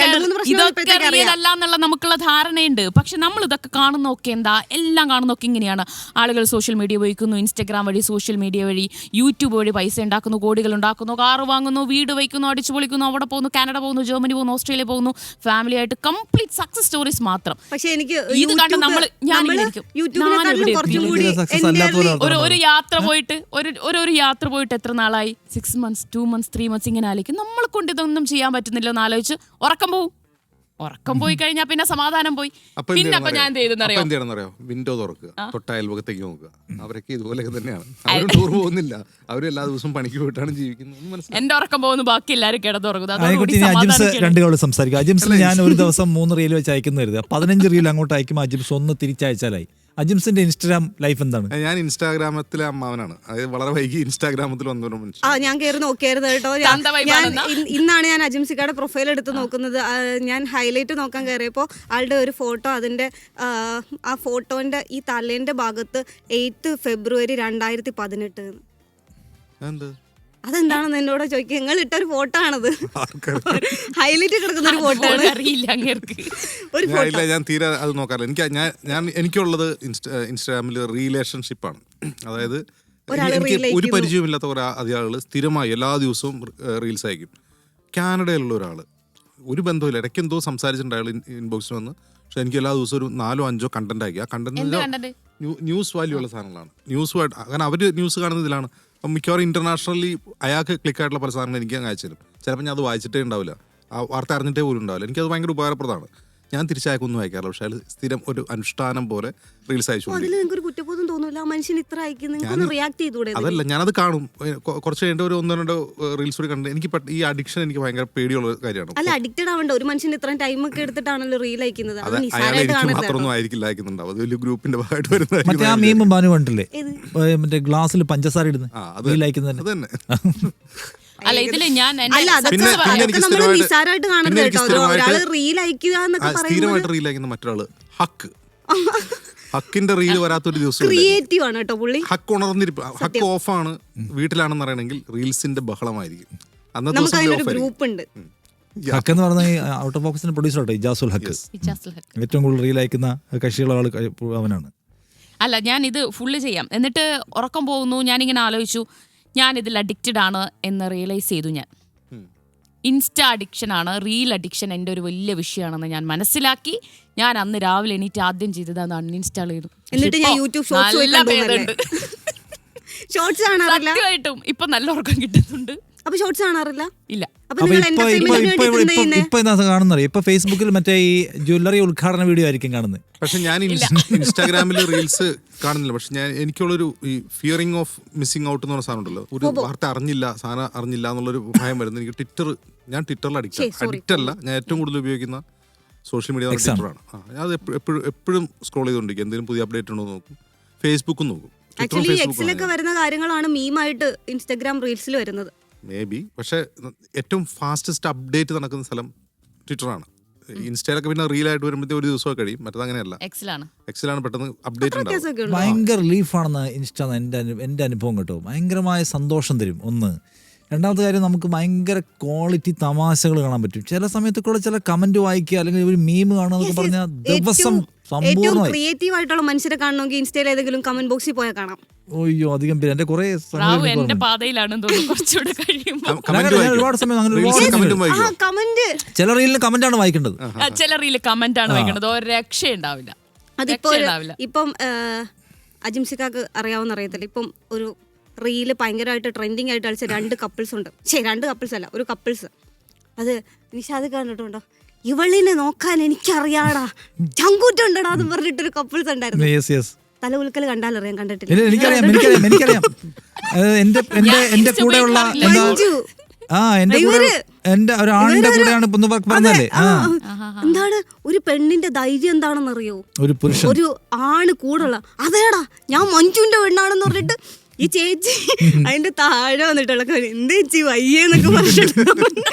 റിയൽ അല്ല എന്നുള്ള നമുക്കുള്ള ധാരണയുണ്ട്. പക്ഷെ നമ്മൾ ഇതൊക്കെ കാണുന്നൊക്കെ എന്താ, എല്ലാം കാണുന്നൊക്കെ ഇങ്ങനെയാണ്. ആളുകൾ സോഷ്യൽ മീഡിയ ഉപയോഗിക്കുന്നു, ഇൻസ്റ്റഗ്രാം വഴി, സോഷ്യൽ മീഡിയ വഴി, യൂട്യൂബ് വഴി പൈസ ഉണ്ടാക്കുന്നു, കോടികൾ ഉണ്ടാക്കുന്നു, കാറ് വാങ്ങുന്നു, വീട് വയ്ക്കുന്നു, അടിച്ചു പൊളിക്കുന്നു, അവിടെ പോകുന്നു, കാനഡ പോകുന്നു, ജർമ്മനി പോകുന്നു, ഓസ്ട്രേലിയ പോകുന്നു, ഫാമിലി ആയിട്ട് കംപ്ലീറ്റ് സക്സസ് സ്റ്റോറീസ് മാത്രം. പക്ഷെ എനിക്ക് ഇത് കണ്ട് നമ്മൾ ഒരു യാത്ര പോയിട്ട് എത്ര നാളായി, 6 months 2 months 3 months ഇങ്ങനെ ആലോചിക്കും. നമ്മളെ കൊണ്ട് ഇതൊന്നും ചെയ്യാൻ പറ്റുന്നില്ല എന്ന് ആലോചിച്ച് ഉറക്കം പോയി കഴിഞ്ഞാൽ പിന്നെ സമാധാനം പോയി. പിന്നെ അപ്പൊ ഞാൻ എന്തെയ്യണമെന്നറിയോ, വിൻഡോ തുറക്കുക, തൊട്ടയൽവകത്തേക്ക് നോക്കുക. അവരൊക്കെ ഇതുപോലെ തന്നെയാണ്, അവർ ടൂർ പോകുന്നില്ല, അവർ എല്ലാ ദിവസവും പണിക്ക് പോയിട്ടാണ് ജീവിക്കുന്നത്. എന്റെ ഉറക്കം പോകുന്നു, ബാക്കി എല്ലാവരും കിടന്നുറങ്ങുന്നത്. അജിംസ് ഞാൻ ഒരു ദിവസം 3 റീൽ വെച്ച് അയക്കുന്നു, 15 റീൽ അങ്ങോട്ട് അയക്കുമ്പോൾ അജിംസ് 1 തിരിച്ചയച്ചാലായി. അജിംസിന്റെ ഇൻസ്റ്റാഗ്രാം ലൈഫ് എന്താണ്? ഞാൻ ഇൻസ്റ്റാഗ്രാമത്തിലെ അമ്മാവനാണ്, അതായത് വളരെ വൈകി ഇൻസ്റ്റാഗ്രാമത്തിൽ വന്നൊരു മനുഷ്യൻ. ഞാൻ കയറി നോക്കിയായിരുന്നു കേട്ടോ. ഇന്നാണ് ഞാൻ അജിംസിക്കയുടെ പ്രൊഫൈൽ എടുത്ത് നോക്കുന്നത്. ഞാൻ ഹൈലൈറ്റ് നോക്കാൻ കയറിയപ്പോൾ ആളുടെ ഒരു ഫോട്ടോ, അതിന്റെ ആ ഫോട്ടോന്റെ ഈ തലേന്റെ ഭാഗത്ത് 8 February 2018. അതെന്താണെന്ന് എന്നോട് ചോദിക്കുക. നിങ്ങൾ ഇട്ടൊരു ഫോട്ടോ ആണത്, ഹൈലൈറ്റ് കിടക്കുന്ന ഒരു ഫോട്ടോ ആണ്. ഞാൻ തീരെ അത് നോക്കാറില്ല. എനിക്കുള്ളത് ഇൻസ്റ്റാഗ്രാമിൽ റിലേഷൻഷിപ്പാണ്. അതായത് എനിക്ക് ഒരു പരിചയമില്ലാത്ത ഒരാൾ സ്ഥിരമായി എല്ലാ ദിവസവും റീൽസ് അയക്കും. കാനഡയിലുള്ള ഒരാൾ, ഒരു ബന്ധമില്ല, ഇടയ്ക്ക് എന്തോ സംസാരിച്ചിട്ടുണ്ട് അയാൾ ഇൻബോക്സിൽ വന്ന്. പക്ഷെ എനിക്ക് എല്ലാ ദിവസവും ഒരു 4-5 കണ്ടന്റ് അയക്കുക. കണ്ടന്റ് ന്യൂസ് വാല്യൂ ഉള്ള സാധനങ്ങളാണ്. ന്യൂസുമായിട്ട്, കാരണം അവർ ന്യൂസ് കാണുന്ന ഇതിലാണ്. അപ്പം മിക്കവാറും ഇന്റർനാഷണലി അയാൾക്ക് ക്ലിക്ക് ആയിട്ടുള്ള പല സാധനങ്ങൾ എനിക്ക് അങ്ങ് അയച്ചു തരും. ചിലപ്പോൾ ഞാൻ അത് വായിച്ചിട്ടേ ഉണ്ടാവില്ല. ആ വാർത്ത അറിഞ്ഞിട്ടേ പോലും ഉണ്ടാവില്ല. എനിക്കത് ഭയങ്കര ഉപകാരപ്രദമാണ്. ഞാൻ തിരിച്ചയക്കൊന്നും അയക്കാറില്ല, പക്ഷെ അതിൽ സ്ഥിരം ഒരു അനുഷ്ഠാനം പോലെ റീൽസ് അയച്ചു. അതിൽ നിങ്ങൾക്ക് ഒരു കുറ്റബോധം തോന്നില്ല, ആ മനുഷ്യൻ ഇത്ര അയക്കുന്നു, റിയാക്ട് ചെയ്തുകൂടെ? അതല്ല, ഞാനത് കാണും. കുറച്ച് കഴിഞ്ഞിട്ട് ഒരു 1-2 റീൽസ് കൂടി കണ്ട് എനിക്ക് ഈ അഡിക്ഷൻ എനിക്ക് ഭയങ്കര പേടിയുള്ള കാര്യമാണ്. അല്ല, അഡിക്റ്റഡ് ആവണ്ട. ഒരു മനുഷ്യൻ ഇത്രയും ടൈം ഒക്കെ എടുത്തിട്ടാണല്ലോ റീൽ അയക്കുന്നത്. അത് അയാൾ എനിക്ക് മാത്രമൊന്നും ആയിരിക്കില്ല അയക്കുന്നുണ്ടാവും, അത് വലിയ ഗ്രൂപ്പിന്റെ ഭാഗമായിട്ട് വരുന്നത്. മറ്റേ ആ മീമും ബാനു കണ്ടില്ലേ, മറ്റേ ഗ്ലാസ്സിൽ പഞ്ചസാര ഇടുന്നത് അത് തന്നെ. അല്ല, ഇതില് ഞാൻ നിസ്സാരമായിട്ട് കാണരുത് കേട്ടോ. ഒരാള് റീൽ അയക്കുക എന്നൊക്കെ സ്ഥിരമായിട്ട് റീൽ അയക്കുന്ന മറ്റൊരാള് ഹക്കിന്റെ റീൽ വരാത്തൊരു ദിവസം ക്രിയേറ്റീവ് ആണ് കേട്ടോ പുള്ളി. ഹക്ക് ഉണർന്നിരിപ്പ്, ഹക്ക് ഓഫാണ്, വീട്ടിലാണെന്ന് അറിയണമെങ്കിൽ റീൽസിന്റെ ബഹളമായിരിക്കും. അന്നത്തെ നമുക്ക് അതിനൊരു ഗ്രൂപ്പ് ഉണ്ട്. ഹക്ക് എന്ന് പറഞ്ഞ ഔട്ട് ഓഫ് ബോക്സിന്റെ പ്രൊഡ്യൂസർ ആട്ടോ ഇജാസുൽ ഹക്ക്. ഏറ്റവും കൂടുതൽ റീൽ അയക്കുന്ന കക്ഷിയുള്ള ആള് അവനാണ്. അല്ല, ഞാൻ ഇത് ഫുള്ള് ചെയ്യാം. എന്നിട്ട് ഉറക്കം പോകുന്നു, ഞാനിങ്ങനെ ആലോചിച്ചു, ഞാൻ ഇതിൽ അഡിക്റ്റഡ് ആണ് എന്ന് റിയലൈസ് ചെയ്തു. ഞാൻ ഇൻസ്റ്റാ അഡിക്ഷൻ ആണ്, റീൽ അഡിക്ഷൻ എൻ്റെ ഒരു വലിയ വിഷയമാണെന്ന് ഞാൻ മനസ്സിലാക്കി. ഞാൻ അന്ന് രാവിലെ എണീറ്റ് ആദ്യം ചെയ്തത് അത് അൺഇൻസ്റ്റാൾ ചെയ്തു. എന്നിട്ട് ഞാൻ യൂട്യൂബ് ഷോർട്സ് കാണാറില്ല. സത്യമായിട്ടും ഇപ്പൊ നല്ല ഉറക്കം കിട്ടുന്നുണ്ട്. അപ്പൊ ഷോർട്സ് കാണാറില്ല? ഇല്ല. ഇപ്പൊ എന്താ കാണുന്നത്, ഇപ്പൊ ഫേസ്ബുക്കിൽ മറ്റേ ഈ ജ്വല്ലറി ഉദ്ഘാടന വീഡിയോ ആയിരിക്കും കാണുന്നത്. പക്ഷെ ഞാൻ ഇൻസ്റ്റാഗ്രാമിൽ റീൽസ് കാണുന്നില്ല. പക്ഷെ ഞാൻ എനിക്കുള്ളൊരു ഈ ഫിയറിംഗ് ഓഫ് മിസ്സിംഗ് ഔട്ട് എന്ന് പറഞ്ഞ സാധനം ഉണ്ടല്ലോ. ഒരു വാർത്ത സാധനം അറിഞ്ഞില്ല എന്നുള്ളൊരു ഭയം വരുന്നത് എനിക്ക്. ഞാൻ ട്വിറ്ററിൽ അഡിക്റ്റ് അല്ല, ഞാൻ ഏറ്റവും കൂടുതൽ ഉപയോഗിക്കുന്ന സോഷ്യൽ മീഡിയ ട്വിറ്ററാണ്. ഞാൻ എപ്പോഴും സ്ക്രോൾ ചെയ്തുകൊണ്ടിരിക്കും, എന്തെങ്കിലും പുതിയ അപ്ഡേറ്റ് ഉണ്ടോ നോക്കും, ഫേസ്ബുക്കും നോക്കും. ആക്ച്വലി എക്സിലൊക്കെ വരുന്ന കാര്യങ്ങളാണ് മീമായിട്ട് ഇൻസ്റ്റാഗ്രാം റീൽസിൽ വരുന്നത്. May be. പക്ഷെ ഏറ്റവും ഫാസ്റ്റസ്റ്റ് അപ്ഡേറ്റ് നടക്കുന്ന സ്ഥലം ട്വിറ്ററാണ്. ഇൻസ്റ്റയിലൊക്കെ പിന്നെ റീലായിട്ട് വരുമ്പോഴത്തേ ഒരു ദിവസമൊക്കെ കഴിയും. മറ്റത് അങ്ങനെയല്ല, എക്സിലാണ് പെട്ടെന്ന് അപ്ഡേറ്റ് ഉണ്ടാവും. ഭയങ്കര റിലീഫാണെന്ന് ഇൻസ്റ്റ എൻ്റെ അനുഭവം കേട്ടോ. ഭയങ്കരമായ സന്തോഷം തരും ഒന്ന്. രണ്ടാമത്തെ കാര്യം, നമുക്ക് ഭയങ്കര ക്വാളിറ്റി തമാശകൾ കാണാൻ പറ്റും. ചില സമയത്തൊക്കെ ചില കമന്റ് വായിക്കുക അല്ലെങ്കിൽ ഒരു മീം കാണുക എന്നൊക്കെ പറഞ്ഞാൽ ദിവസം സമ്പൂർണ്ണമായി. ക്രിയേറ്റീവ് ആയിട്ടുള്ള മനുഷ്യരെ കാണണമെങ്കിൽ ഇൻസ്റ്റയിൽ ഏതെങ്കിലും കമന്റ് ബോക്സിൽ പോയാൽ കാണാം. ഓയ്യോ, അധികം പേര് എന്റെ കുറെ ഒരുപാട് സമയം ചില റീലിന് കമന്റ് ആണ് വായിക്കേണ്ടത്, ചില റീല് കമന്റ് ആണ് വായിക്കേണ്ടത്. ഒരു രക്ഷയുണ്ടാവില്ല. ഇപ്പം അജിംസിക്കാക്ക് അറിയാവുന്ന അറിയത്തില്ല, ഇപ്പം ഒരു റീല് ഭയങ്കരമായിട്ട് ട്രെൻഡിങ് ആയിട്ട് കളിച്ച 2 കപ്പിൾസ് ഉണ്ട്. 2 കപ്പിൾസ് അല്ല, ഒരു കപ്പിൾസ്. അത് നിഷാദ് കണ്ടിട്ടുണ്ടോ? ഇവളിനെ നോക്കാൻ എനിക്കറിയാടാ, ചങ്കൂറ്റുണ്ടടാ എന്ന് പറഞ്ഞിട്ടൊരു കപ്പിൾസ് ഉണ്ടായിരുന്നു. തല ഉൽക്കൽ കണ്ടാലറിയാം, കണ്ടിട്ടില്ല. എനിക്കറിയാം. എന്റെ കൂടെയുള്ള എന്റെ ഒരു ആണിന്റെ കൂടെയാണ് പറഞ്ഞല്ലേ. എന്താണ് ഒരു പെണ്ണിന്റെ ധൈര്യം എന്താണെന്നറിയോ? ഒരു ആണ് കൂടുള്ള, അതേടാ ഞാൻ മഞ്ജുവിന്റെ പെണ്ണാണെന്ന് പറഞ്ഞിട്ട് ഈ ചേച്ചി അതിന്റെ താഴെ വന്നിട്ടുള്ള എന്ത് ചേച്ചി വയ്യെന്നൊക്കെ പറഞ്ഞിട്ട്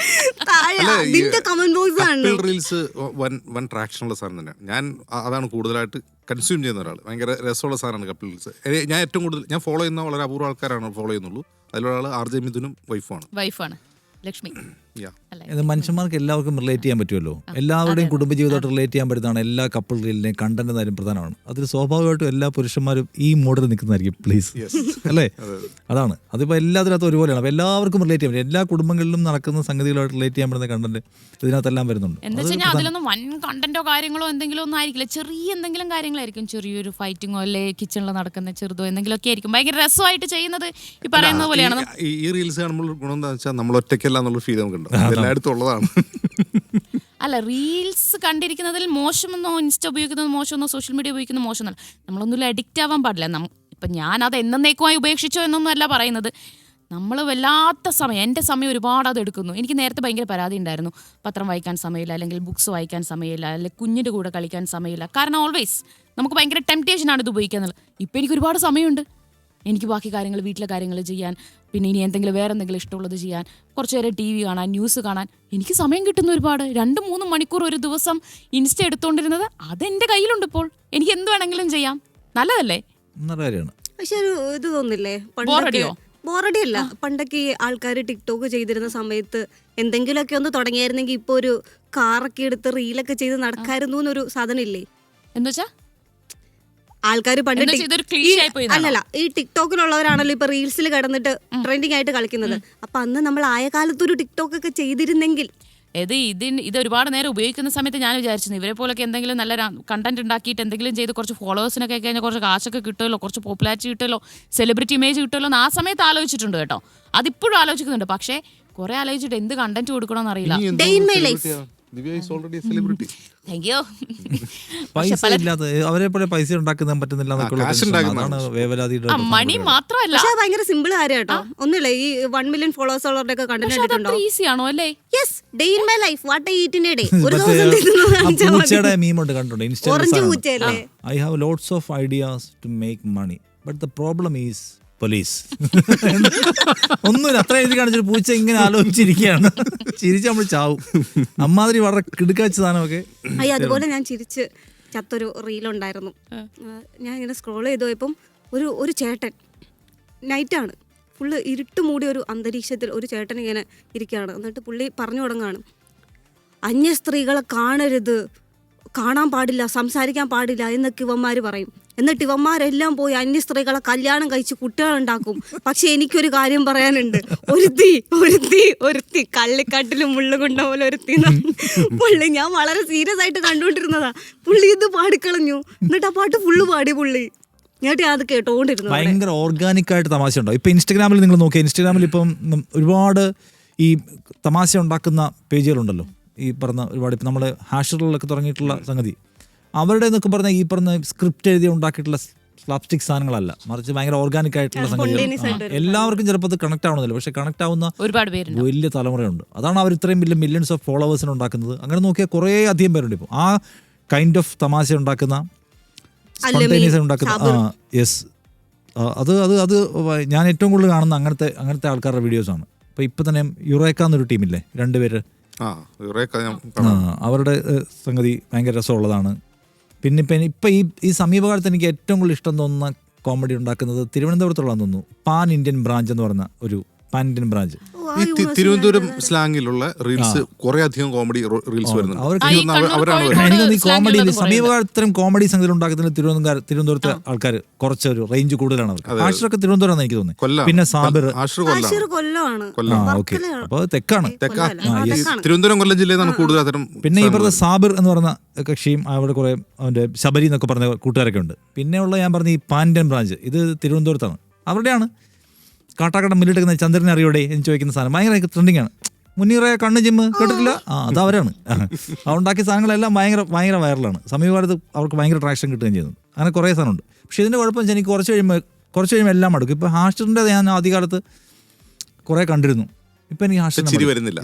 താഴെ അതിന്റെ കമന്റ് ബോക്സ് ആണ്. റീൽസ് വൺ ട്രാക്ഷനുള്ള സാധനം തന്നെയാണ്. ഞാൻ അതാണ് കൂടുതലായിട്ട് കൺസ്യൂം ചെയ്യുന്ന ഒരാൾ. ഭയങ്കര രസമുള്ള സാധനമാണ് കപ്പിൾ റീൽസ്. ഞാൻ ഏറ്റവും കൂടുതൽ ഞാൻ ഫോളോ ചെയ്യുന്ന വളരെ അപൂർവ ആൾക്കാരാണ് ഫോളോ ചെയ്യുന്നുള്ളൂ. അതിലൊരാൾ ആർജെ മിഥുനും വൈഫാണ് ലക്ഷ്മി. ഇത് മനുഷ്യന്മാർക്ക് എല്ലാവർക്കും റിലേറ്റ് ചെയ്യാൻ പറ്റുമല്ലോ. എല്ലാവരുടെയും കുടുംബജീവിതമായിട്ട് റിലേറ്റ് ചെയ്യാൻ പറ്റുന്നതാണ് എല്ലാ കപ്പിൾ റീലിനെയും കണ്ടന്റ് കാര്യം പ്രധാനമാണ്. അതിൽ സ്വാഭാവികമായിട്ടും എല്ലാ പുരുഷന്മാരും ഈ മോഡിൽ നിൽക്കുന്നതായിരിക്കും പ്ലീസ്, അല്ലേ? അതാണ്. അതിപ്പോൾ എല്ലാത്തിനകത്തും ഒരുപോലെയാണ്. അപ്പോൾ എല്ലാവർക്കും റിലേറ്റ് ചെയ്യാൻ പറ്റും. എല്ലാ കുടുംബങ്ങളിലും നടക്കുന്ന സംഗതികളായിട്ട് റിലേറ്റ് ചെയ്യാൻ പറ്റുന്ന കണ്ടന്റ് ഇതിനകത്തെല്ലാം വരുന്നുണ്ട്. എന്താ വെച്ചാൽ അതിലൊന്നും വൻ കണ്ടന്റോ കാര്യങ്ങളോ എന്തെങ്കിലും ഒന്നും ആയിരിക്കില്ല. ചെറിയ എന്തെങ്കിലും കാര്യങ്ങളായിരിക്കും, ചെറിയൊരു ഫൈറ്റിങ്ങോ അല്ലെ കിച്ചണിൽ നടക്കുന്ന ചെറുതോ എന്തെങ്കിലും ഒക്കെ ആയിരിക്കും. ഭയങ്കര രസമായിട്ട് ചെയ്യുന്നത് ഈ പറയുന്ന പോലെയാണ്. ഈ റീൽസ് കാണുമ്പോൾ ഗുണം എന്താ വെച്ചാൽ നമ്മൾ ഒറ്റയ്ക്കല്ല എന്നുള്ള ഫീൽ നമുക്കുണ്ട്. എല്ലായിടത്തും ഉള്ളതാണ്. അല്ല, റീൽസ് കണ്ടിരിക്കുന്നതിൽ മോശമെന്നോ ഇൻസ്റ്റ ഉപയോഗിക്കുന്നത് മോശമെന്നോ സോഷ്യൽ മീഡിയ ഉപയോഗിക്കുന്നത് മോശമെന്നല്ല. നമ്മളൊന്നുമില്ല അഡിക്റ്റ് ആവാൻ പാടില്ല. ഇപ്പം ഞാനത് എന്നേക്കുമായി ഉപേക്ഷിച്ചോ എന്നൊന്നും അല്ല പറയുന്നത്. നമ്മൾ വല്ലാത്ത സമയം, എൻ്റെ സമയം ഒരുപാട് അത് എടുക്കുന്നു. എനിക്ക് നേരത്തെ ഭയങ്കര പരാതി ഉണ്ടായിരുന്നു, പത്രം വായിക്കാൻ സമയമില്ല, അല്ലെങ്കിൽ ബുക്സ് വായിക്കാൻ സമയമില്ല, അല്ലെങ്കിൽ കുഞ്ഞിൻ്റെ കൂടെ കളിക്കാൻ സമയമില്ല. കാരണം ഓൾവേസ് നമുക്ക് ഭയങ്കര ടെംപ്റ്റേഷനാണ് ഇത് ഉപയോഗിക്കാന്നുള്ളത്. ഇപ്പം എനിക്ക് ഒരുപാട് സമയമുണ്ട്. എനിക്ക് ബാക്കി കാര്യങ്ങൾ, വീട്ടിലെ കാര്യങ്ങൾ ചെയ്യാൻ, പിന്നെ ഇനി എന്തെങ്കിലും വേറെ എന്തെങ്കിലും ഇഷ്ടമുള്ളത് ചെയ്യാൻ, കുറച്ച് നേരം TV കാണാൻ, ന്യൂസ് കാണാൻ എനിക്ക് സമയം കിട്ടുന്നു ഒരുപാട്. 2-3 മണിക്കൂർ ഒരു ദിവസം ഇൻസ്റ്റ എടുത്തുകൊണ്ടിരുന്നത് അതെൻ്റെ കയ്യിലുണ്ട് ഇപ്പോൾ. എനിക്ക് എന്ത് വേണമെങ്കിലും ചെയ്യാം. നല്ലതല്ലേ? പക്ഷെ ഒരു ഇത് തോന്നില്ലേ, ബോറടിയല്ല. പണ്ടൊക്കെ ആൾക്കാർ ടിക്ടോക്ക് ചെയ്തിരുന്ന സമയത്ത് എന്തെങ്കിലുമൊക്കെ ഒന്ന് തുടങ്ങിയായിരുന്നെങ്കിൽ ഇപ്പോൾ ഒരു കാറൊക്കെ എടുത്ത് റീലൊക്കെ ചെയ്ത് നടക്കായിരുന്നു എന്നൊരു സാധനം ഇല്ലേ? എന്താ ആൾക്കാർ പണ്ട് അല്ലല്ല, ഈ ടിക്ടോക്കിലുള്ളവരാണല്ലോ ഇപ്പൊ റീൽസിൽ കിടന്നിട്ട് ട്രെൻഡിങ് ആയിട്ട് കളിക്കുന്നത്. അപ്പൊ അന്ന് നമ്മൾ ആയ കാലത്ത് ഒരു ടിക്ടോക്ക് ഒക്കെ ചെയ്തിരുന്നെങ്കിൽ ഇത് ഒരുപാട് നേരം ഉപയോഗിക്കുന്ന സമയത്ത് ഞാൻ വിചാരിച്ചു ഇവരെ പോലൊക്കെ എന്തെങ്കിലും നല്ല കണ്ടന്റ് ഉണ്ടാക്കിയിട്ട് എന്തെങ്കിലും ചെയ്ത് കുറച്ച് ഫോളോവേഴ്സിനൊക്കെ കഴിഞ്ഞാൽ കുറച്ച് കാശൊക്കെ കിട്ടുമല്ലോ, കുറച്ച് പോപ്പുലാരിറ്റി കിട്ടുമല്ലോ, സെലിബ്രിറ്റി ഇമേജ് കിട്ടുമല്ലോ എന്ന് ആ സമയത്ത് ആലോചിച്ചിട്ടുണ്ട് കേട്ടോ. അതിപ്പോഴും ആലോചിക്കുന്നുണ്ട്. പക്ഷേ കുറെ ആലോചിച്ചിട്ട് എന്ത് കണ്ടന്റ് കൊടുക്കണമെന്ന് അറിയില്ല. Day in my life. Divya is already a celebrity. Thank you. പൈസ ഇല്ലാത്ത അവരെ പോലെ പൈസ ഉണ്ടാക്കാൻ പറ്റുന്നില്ല എന്നൊക്കെയാണ് വേവലാതിയുടെ മണി മാത്രമല്ല, പക്ഷെ ഭയങ്കര സിമ്പിൾ കാര്യം കേട്ടോ. ഒന്നുമില്ല, ഈ 1 million ഫോളോവേഴ്സ് ഉള്ളവരുടെ ഒക്കെ കണ്ടന്റ് കണ്ടിട്ടുണ്ടോ? ഈസി ആണോ അല്ലേ? Yes, day in my life, what I eat in a day. ഒരു ദിവസം പൂച്ചയുടെ മീമുണ്ട് കണ്ടുണ്ട് ഓറഞ്ച് പൂച്ചയല്ലേ? I have lots of ideas to make money but the problem is police. ഒന്നുമില്ല, അത്ര എഴുതി കാണിച്ചൊരു പൂച്ച ഇങ്ങനെ ആലോചിച്ചിരിക്കുകയാണ്. ചിരിച്ച് നമ്മൾ ചാവും. അമ്മാതിരി വളരെ കിടുക്കാച്ച സാധനമൊക്കെ. അയ്യോ, അതുപോലെ ഞാൻ ചിരിച്ച് ചത്തൊരു റീലുണ്ടായിരുന്നു. ഞാൻ ഇങ്ങനെ സ്ക്രോൾ ചെയ്ത് പോയപ്പം ഒരു ചേട്ടൻ, നൈറ്റാണ്, ഫുള്ള് ഇരുട്ട് മൂടിയ ഒരു അന്തരീക്ഷത്തിൽ ഒരു ചേട്ടൻ ഇങ്ങനെ ഇരിക്കുകയാണ്. എന്നിട്ട് പുള്ളി പറഞ്ഞു തുടങ്ങാണ്, അന്യ സ്ത്രീകളെ കാണരുത്, കാണാൻ പാടില്ല, സംസാരിക്കാൻ പാടില്ല എന്നൊക്കെ ഇവന്മാർ പറയും. എന്നിട്ട് ഇവന്മാരെല്ലാം പോയി അന്യ സ്ത്രീകളെ കല്യാണം കഴിച്ച് കുട്ടികളുണ്ടാക്കും. പക്ഷെ എനിക്കൊരു കാര്യം പറയാനുണ്ട്, ഒരുത്തി കള്ളിക്കാട്ടിലും മുള്ളു കൊണ്ട പോലെ ഒരുത്തി. പുള്ളി, ഞാൻ വളരെ സീരിയസ് ആയിട്ട് കണ്ടുകൊണ്ടിരുന്നതാ, പുള്ളി ഇത് പാടിക്കളഞ്ഞു. എന്നിട്ട് ആ പാട്ട് ഫുള്ള് പാടി പുള്ളി. ഞാൻ അത് കേട്ടോണ്ടിരുന്നു. ഭയങ്കര ഓർഗാനിക് ആയിട്ട് തമാശ ഉണ്ടോ? ഇപ്പൊ ഇൻസ്റ്റാഗ്രാമിൽ നിങ്ങൾ നോക്കിയാൽ ഇൻസ്റ്റാഗ്രാമിൽ ഇപ്പം ഒരുപാട് ഈ തമാശ ഉണ്ടാക്കുന്ന പേജുകളുണ്ടല്ലോ. ഈ പറഞ്ഞ ഒരുപാട് ഇപ്പം നമ്മൾ ഹാഷറുകളിലൊക്കെ തുടങ്ങിയിട്ടുള്ള സംഗതി, അവരുടെ എന്നൊക്കെ പറഞ്ഞാൽ ഈ പറഞ്ഞ സ്ക്രിപ്റ്റ് എഴുതി ഉണ്ടാക്കിയിട്ടുള്ള സ്ലാപ്സ്റ്റിക് സാധനങ്ങളല്ല, മറിച്ച് ഭയങ്കര ഓർഗാനിക് ആയിട്ടുള്ള സംഗതികൾ. എല്ലാവർക്കും ചിലപ്പോൾ അത് കണക്ട് ആവണമെന്നില്ല, പക്ഷെ കണക്ട് ആവുന്ന ഒരുപാട് പേരുണ്ട്, വലിയ തലമുറയുണ്ട്. അതാണ് അവർ ഇത്രയും വലിയ മില്യൺസ് ഓഫ് ഫോളോവേഴ്സിന് ഉണ്ടാക്കുന്നത്. അങ്ങനെ നോക്കിയാൽ കുറേ അധികം പേരുണ്ട് ഇപ്പോൾ ആ കൈൻഡ് ഓഫ് തമാശ ഉണ്ടാക്കുന്ന, സ്പോണ്ടേനിയസ് ഉണ്ടാക്കുന്ന. യെസ്, അത് അത് അത് ഞാൻ ഏറ്റവും കൂടുതൽ കാണുന്ന അങ്ങനത്തെ ആൾക്കാരുടെ വീഡിയോസാണ്. ഇപ്പോൾ ഇപ്പം തന്നെ യുറേക്ക എന്നൊരു ടീമില്ലേ, 2 പേര്, അവരുടെ സംഗതി ഭയങ്കര രസമുള്ളതാണ്. പിന്നെ ഇപ്പം ഈ സമീപകാലത്ത് എനിക്ക് ഏറ്റവും കൂടുതൽ ഇഷ്ടം തോന്നുന്ന കോമഡി ഉണ്ടാക്കുന്നത് തിരുവനന്തപുരത്തുള്ളതെന്ന് തോന്നുന്നു, പാൻ ഇന്ത്യൻ ബ്രാഞ്ച് എന്ന് പറയുന്ന ഒരു പാൻ ഇന്ത്യൻ ബ്രാഞ്ച്. ഈ തിരുവനന്തപുരം സ്ലാങ്ങിലുള്ള റീൽസ് കുറെ അധികം കോമഡി റീൽസ് വരുന്നുണ്ട്. എനിക്ക് കോമഡി സമീപകാലത്തരം കോമഡി സംഗതി ഉണ്ടാക്കുന്നതിൽ തിരുവനന്തപുരത്തെ ആൾക്കാർ കുറച്ചൊരു റേഞ്ച് കൂടുതലാണ് അവർക്ക്. ആഷിറൊക്കെ തിരുവനന്തപുരം എനിക്ക് തോന്നുന്നു. പിന്നെ സാബിർ ഓക്കെ, അപ്പൊ തെക്കാണ്. തിരുവനന്തപുരം കൊല്ലം ജില്ലയിലാണ് കൂടുതൽ അത്തരം. പിന്നെ ഈ പറഞ്ഞ സാബിർ എന്ന് പറഞ്ഞ കക്ഷിയും അവിടെ കുറെ അവന്റെ ശബരി എന്നൊക്കെ പറഞ്ഞ കൂട്ടുകാരൊക്കെ ഉണ്ട്. പിന്നെ ഉള്ള ഞാൻ പറഞ്ഞ ഈ പാൻ ഇന്ത്യൻ ബ്രാഞ്ച്, ഇത് തിരുവനന്തപുരത്താണ്. അവരുടെയാണ് കാട്ടാക്കട മില്ലിട്ടെടുക്കുന്ന ചന്ദ്രനെ അറിയോടെ എന്ന് ചോദിക്കുന്ന സാധനം ഭയങ്കര ട്രെൻഡിങ് ആണ്. മുന്നീറെ കണ്ണ് ജിമ്മ് കേട്ടിട്ടില്ല, അത് അവരാണ്. അവരുണ്ടാക്കിയ സാധനങ്ങളെല്ലാം ഭയങ്കര വൈറലാണ്. സമീപകാലത്ത് അവർക്ക് ഭയങ്കര ട്രാക്ഷൻ കിട്ടുകയും ചെയ്യുന്നു. അങ്ങനെ കുറേ സാധനമുണ്ട്. പക്ഷേ ഇതിൻ്റെ കുഴപ്പം വെച്ചാൽ എനിക്ക് കുറച്ച് കഴിയുമ്പോൾ എല്ലാം അടുക്കും. ഇപ്പോൾ ഹാഷിറിൻ്റെ ഞാൻ ആദ്യകാലത്ത് കുറേ കണ്ടിരുന്നു. ഇപ്പം എനിക്ക് ഹാഷിർ വരുന്നില്ല.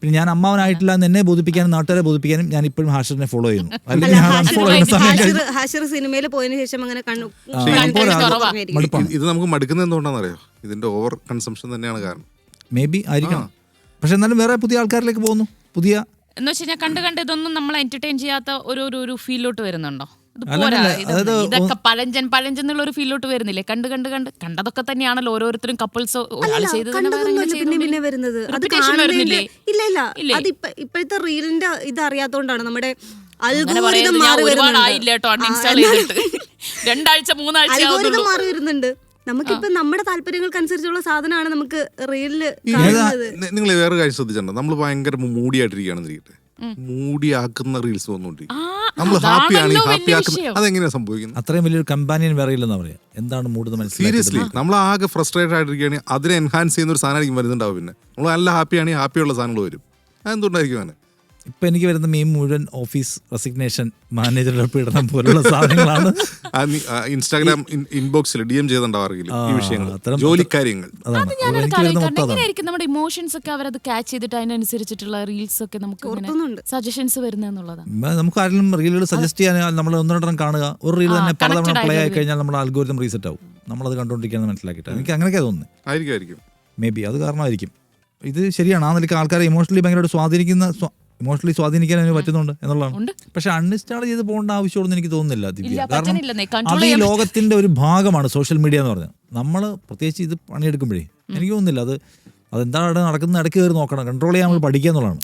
പിന്നെ ഞാൻ അമ്മാവനായിട്ടില്ല എന്ന് എന്നെ ബോധിപ്പിക്കാനും നാട്ടുകാരെ ബോധിപ്പിക്കാനും ഞാൻ ഇപ്പോഴും ഹാഷിറിനെ ഫോളോ ചെയ്യുന്നു. അല്ലെങ്കിൽ ഹാഷിർ സിനിമയിൽ പോയതിനു ശേഷം അങ്ങനെ ഇത് നമുക്ക് മടുക്കുന്നത് എന്തുകൊണ്ടാണെന്നറിയോ? ഇതിന്റെ ഓവർ കൺസംഷൻ തന്നെയാണ് കാരണം. മേ ബി ആയിരിക്കണം. പക്ഷെ എന്നാലും വേറെ പുതിയ ആൾക്കാരിലേക്ക് പോകുന്നു. പുതിയ എന്ന് വെച്ച് കഴിഞ്ഞാൽ കണ്ട് ഇതൊന്നും നമ്മളെ എന്റർടൈൻ ചെയ്യാത്ത ഒരു ഫീലോട്ട് വരുന്നുണ്ടോ? ഇതൊക്കെ പഴഞ്ചൻ എന്നുള്ള ഒരു ഫീലോട്ട് വരുന്നില്ലേ? കണ്ടതൊക്കെ തന്നെയാണല്ലോ ഓരോരുത്തരും കപ്പിൾസ് പിന്നെ വരുന്നത്. ഇല്ല, അത് ഇപ്പോഴത്തെ റീലിന്റെ ഇത് അറിയാത്തോണ്ടാണ്. നമ്മുടെ അൽഗോരിതം മാറി വരുന്നുണ്ട്. നമുക്കിപ്പോ നമ്മുടെ താല്പര്യങ്ങൾക്കനുസരിച്ചുള്ള സാധനമാണ് നമുക്ക് റീലില് കാണുന്നത്. നിങ്ങൾ വേറെ കാര്യം ശ്രദ്ധിച്ചിട്ടുണ്ടോ? നമ്മൾ ഭയങ്കര മൂടിയായിട്ടിരിക്കുകയാണെന്നിരിക്കട്ടെ, മൂടിയാക്കുന്ന റീൽസ് വന്നോണ്ടിരിക്കും. നമ്മൾ ഹാപ്പിയാണ്, ഹാപ്പിയാക്കുന്ന അതെങ്ങനെയാ സംഭവിക്കുന്നത്? അത്രയും വലിയൊരു കമ്പാനിയൻ വേറെ ഇല്ലെന്നാ പറയാ. എന്താണ് മൂഡ്? സീരിയസ്ലി നമ്മൾ ആകെ ഫ്രസ്ട്രേറ്റഡ് ആയിട്ടിരിക്കുകയാണെങ്കിൽ അതിനെ എൻഹാൻസ് ചെയ്യുന്ന ഒരു സാധനം വരുന്നുണ്ടാവും. പിന്നെ നമ്മൾ നല്ല ഹാപ്പിയാണെങ്കിൽ ഹാപ്പിയുള്ള സാധനങ്ങൾ വരും. അതെന്തുകൊണ്ടായിരിക്കും അങ്ങനെ? ഇപ്പൊ എനിക്ക് വരുന്ന മീം മുഴുവൻ ഓഫീസ് റെസിഗ്നേഷൻ, മാനേജറുടെ പീഡനം പോലുള്ള സാധനങ്ങളാണ്. ഇൻസ്റ്റാഗ്രാം ഇൻബോക്സിൽ DM ചെയ്തിട്ടുണ്ടാവാറില്ല ഈ വിഷയങ്ങൾ, ജോലിക്കാര്യങ്ങൾ. നമ്മുടെ ഇമോഷൻസ് ഒക്കെ അവരത് ക്യാച്ച് ചെയ്തിട്ട് അതിനനുസരിച്ചിട്ടുള്ള റീൽസ് ഒക്കെ നമുക്ക് സജഷൻസ് വരുന്നതാണ്. നമുക്ക് ആരെങ്കിലും റീലുകൾ സജസ്റ്റ് ചെയ്യാൻ നമ്മൾ 1-2 കാണുക. ഒരു റീൽ തന്നെ പലതവണ പ്ലേ ആയി കഴിഞ്ഞാൽ നമ്മുടെ അൽഗോരിതം റീസെറ്റ് ആവും. നമ്മളത് കണ്ടുകൊണ്ടിരിക്കുകയെന്ന് മനസ്സിലാക്കിയിട്ട് എനിക്ക് അങ്ങനെയൊക്കെ തോന്നുന്നത്. ആയിരിക്കും മേ ബി അത് കാരണമായിരിക്കും. ഇത് ശരിയാണ്. ആ നിലയ്ക്ക് ആൾക്കാരെ ഇമോഷണലി സ്വാധീനിക്കാൻ അതിന് പറ്റുന്നുണ്ട് എന്നുള്ളതാണ്. പക്ഷെ അൺഇൻസ്റ്റാൾ ചെയ്ത് പോകേണ്ട ആവശ്യമൊന്നും എനിക്ക് തോന്നുന്നില്ല ദിവ്യ. കാരണം അത് ഈ ലോകത്തിന്റെ ഒരു ഭാഗമാണ് സോഷ്യൽ മീഡിയ എന്ന് പറഞ്ഞാൽ. നമ്മൾ പ്രത്യേകിച്ച് ഇത് പണിയെടുക്കുമ്പോഴേ എനിക്ക് തോന്നുന്നില്ല അതെന്താണ് നടക്കുന്നത്. ഇടയ്ക്ക് കയറി നോക്കണം, കൺട്രോൾ ചെയ്യാൻ നമ്മൾ പഠിക്കുക എന്നുള്ളതാണ്.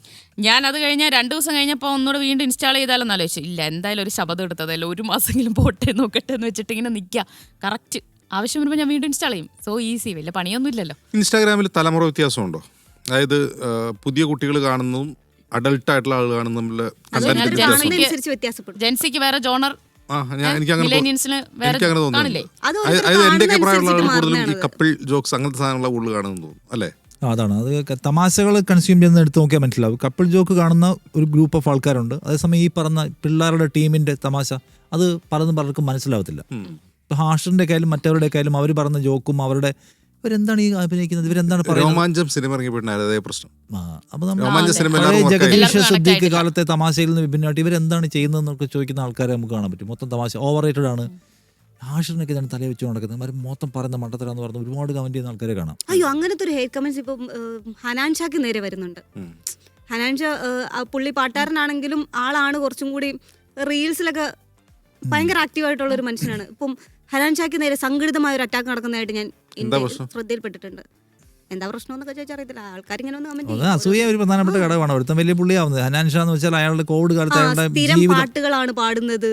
ഞാൻ അത് കഴിഞ്ഞാൽ 2 ദിവസം കഴിഞ്ഞപ്പോൾ ഒന്നുകൂടെ വീണ്ടും ഇൻസ്റ്റാൾ ചെയ്താലെന്ന് ആലോചിച്ചു. ഇല്ല, എന്തായാലും ഒരു ശബ്ദം എടുത്തതല്ലോ, 1 മാസമെങ്കിലും പോട്ടെ നോക്കട്ടെ എന്ന് വെച്ചിട്ട് ഇങ്ങനെ നിൽക്കുക. കറക്റ്റ് ആവശ്യം വരുമ്പോൾ ഞാൻ വീണ്ടും ഇൻസ്റ്റാൾ ചെയ്യും. സോ ഈസി, വലിയ പണിയൊന്നും ഇല്ലല്ലോ. ഇൻസ്റ്റാഗ്രാമിൽ തലമുറ വ്യത്യാസമുണ്ടോ? അതായത് പുതിയ കുട്ടികൾ കാണുന്നതും അഡൾട്ട് ആയിട്ടുള്ള ആളുകൾ കാണുന്നതും ജെൻസിക്ക് വേറെ ജോണർ, എനിക്ക് അങ്ങനെ തോന്നുന്നു. അതായത് എന്റെ ഒക്കെ പ്രായമുള്ള ആളുകൾ കൂടുതലും ഈ കപ്പിൾ ജോക്സ് അങ്ങനത്തെ സാധനങ്ങളെ കൂടുതൽ കാണുന്നു തോന്നുന്നു അല്ലേ? അതാണ് അത് തമാശകൾ കൺസ്യൂം ചെയ്യുന്ന എടുത്ത് നോക്കിയാൽ മനസ്സിലാവും. കപ്പിൾ ജോക്ക് കാണുന്ന ഒരു ഗ്രൂപ്പ് ഓഫ് ആൾക്കാരുണ്ട്, അതേസമയം ഈ പറഞ്ഞ പിള്ളേരുടെ ടീമിന്റെ തമാശ അത് പലർക്കും മനസ്സിലാവത്തില്ല. ഇപ്പൊ ഹാഷറിന്റെ കായാലും മറ്റവരുടെ കായാലും അവർ പറഞ്ഞ ജോക്കും അവരുടെ ഇവരെന്താണ് ഈ അഭിനയിക്കുന്നത്, ഇവരെന്താണ് രോമാഞ്ചം സിനിമ ഇറങ്ങിയപ്പോഴേ പ്രശ്നം. അപ്പൊ നമ്മൾ ജഗദീഷ് സിദ്ദീഖ് കാലത്തെ തമാശയിൽ നിന്ന് വിഭിന്നമായിട്ട് ഇവരെന്താണ് ചെയ്യുന്നതെന്നൊക്കെ ചോദിക്കുന്ന ആൾക്കാരെ നമുക്ക് കാണാൻ പറ്റും. മൊത്തം തമാശ ഓവർ റേറ്റഡ് ആണ്, ഹാഷറിനൊക്കെ ഇതാണ് തലയെ വെച്ച് നടക്കുന്നത്, മൊത്തം പറയുന്ന മണ്ടത്തരാന്ന് പറഞ്ഞ് ഒരുപാട് കമന്റ് ചെയ്യുന്ന ആൾക്കാരെ കാണാം. അയ്യോ, അങ്ങനത്തെ ഒരു ഹെയ്റ്റ് കമന്റ്സ് ഇപ്പം ഹനാൻ ഷാക്ക് നേരെ വരുന്നുണ്ട്. ഹനാൻ ഷാ പുള്ളി പാട്ടുകാരനാണെങ്കിലും ആളാണ് കുറച്ചും കൂടി റീൽസിലൊക്കെ ഭയങ്കര ആക്റ്റീവായിട്ടുള്ള ഒരു മനുഷ്യനാണ്. ഇപ്പം ഹനാൻ ഷാക്ക് നേരെ സംഘടിതമായ ഒരു അറ്റാക്ക് നടക്കുന്നതായിട്ട് ഞാൻ ശ്രദ്ധയിൽപ്പെട്ടിട്ടുണ്ട്. എന്താ പ്രശ്നം എന്നൊക്കെ ചോദിച്ചാൽ അറിയത്തില്ല, ആൾക്കാരിങ്ങനെ ഒന്ന് കമന്റ് അസൂയ ഒരു പ്രധാനപ്പെട്ട ഘടകമാണ്. ഒരുത്തം വലിയ പുള്ളിയാവുന്നത് ഹനാൻ ഷാ എന്ന് വെച്ചാൽ അയാളുടെ കോവിഡ് കാലത്ത് സ്ഥിരം പാട്ടുകളാണ് പാടുന്നത്.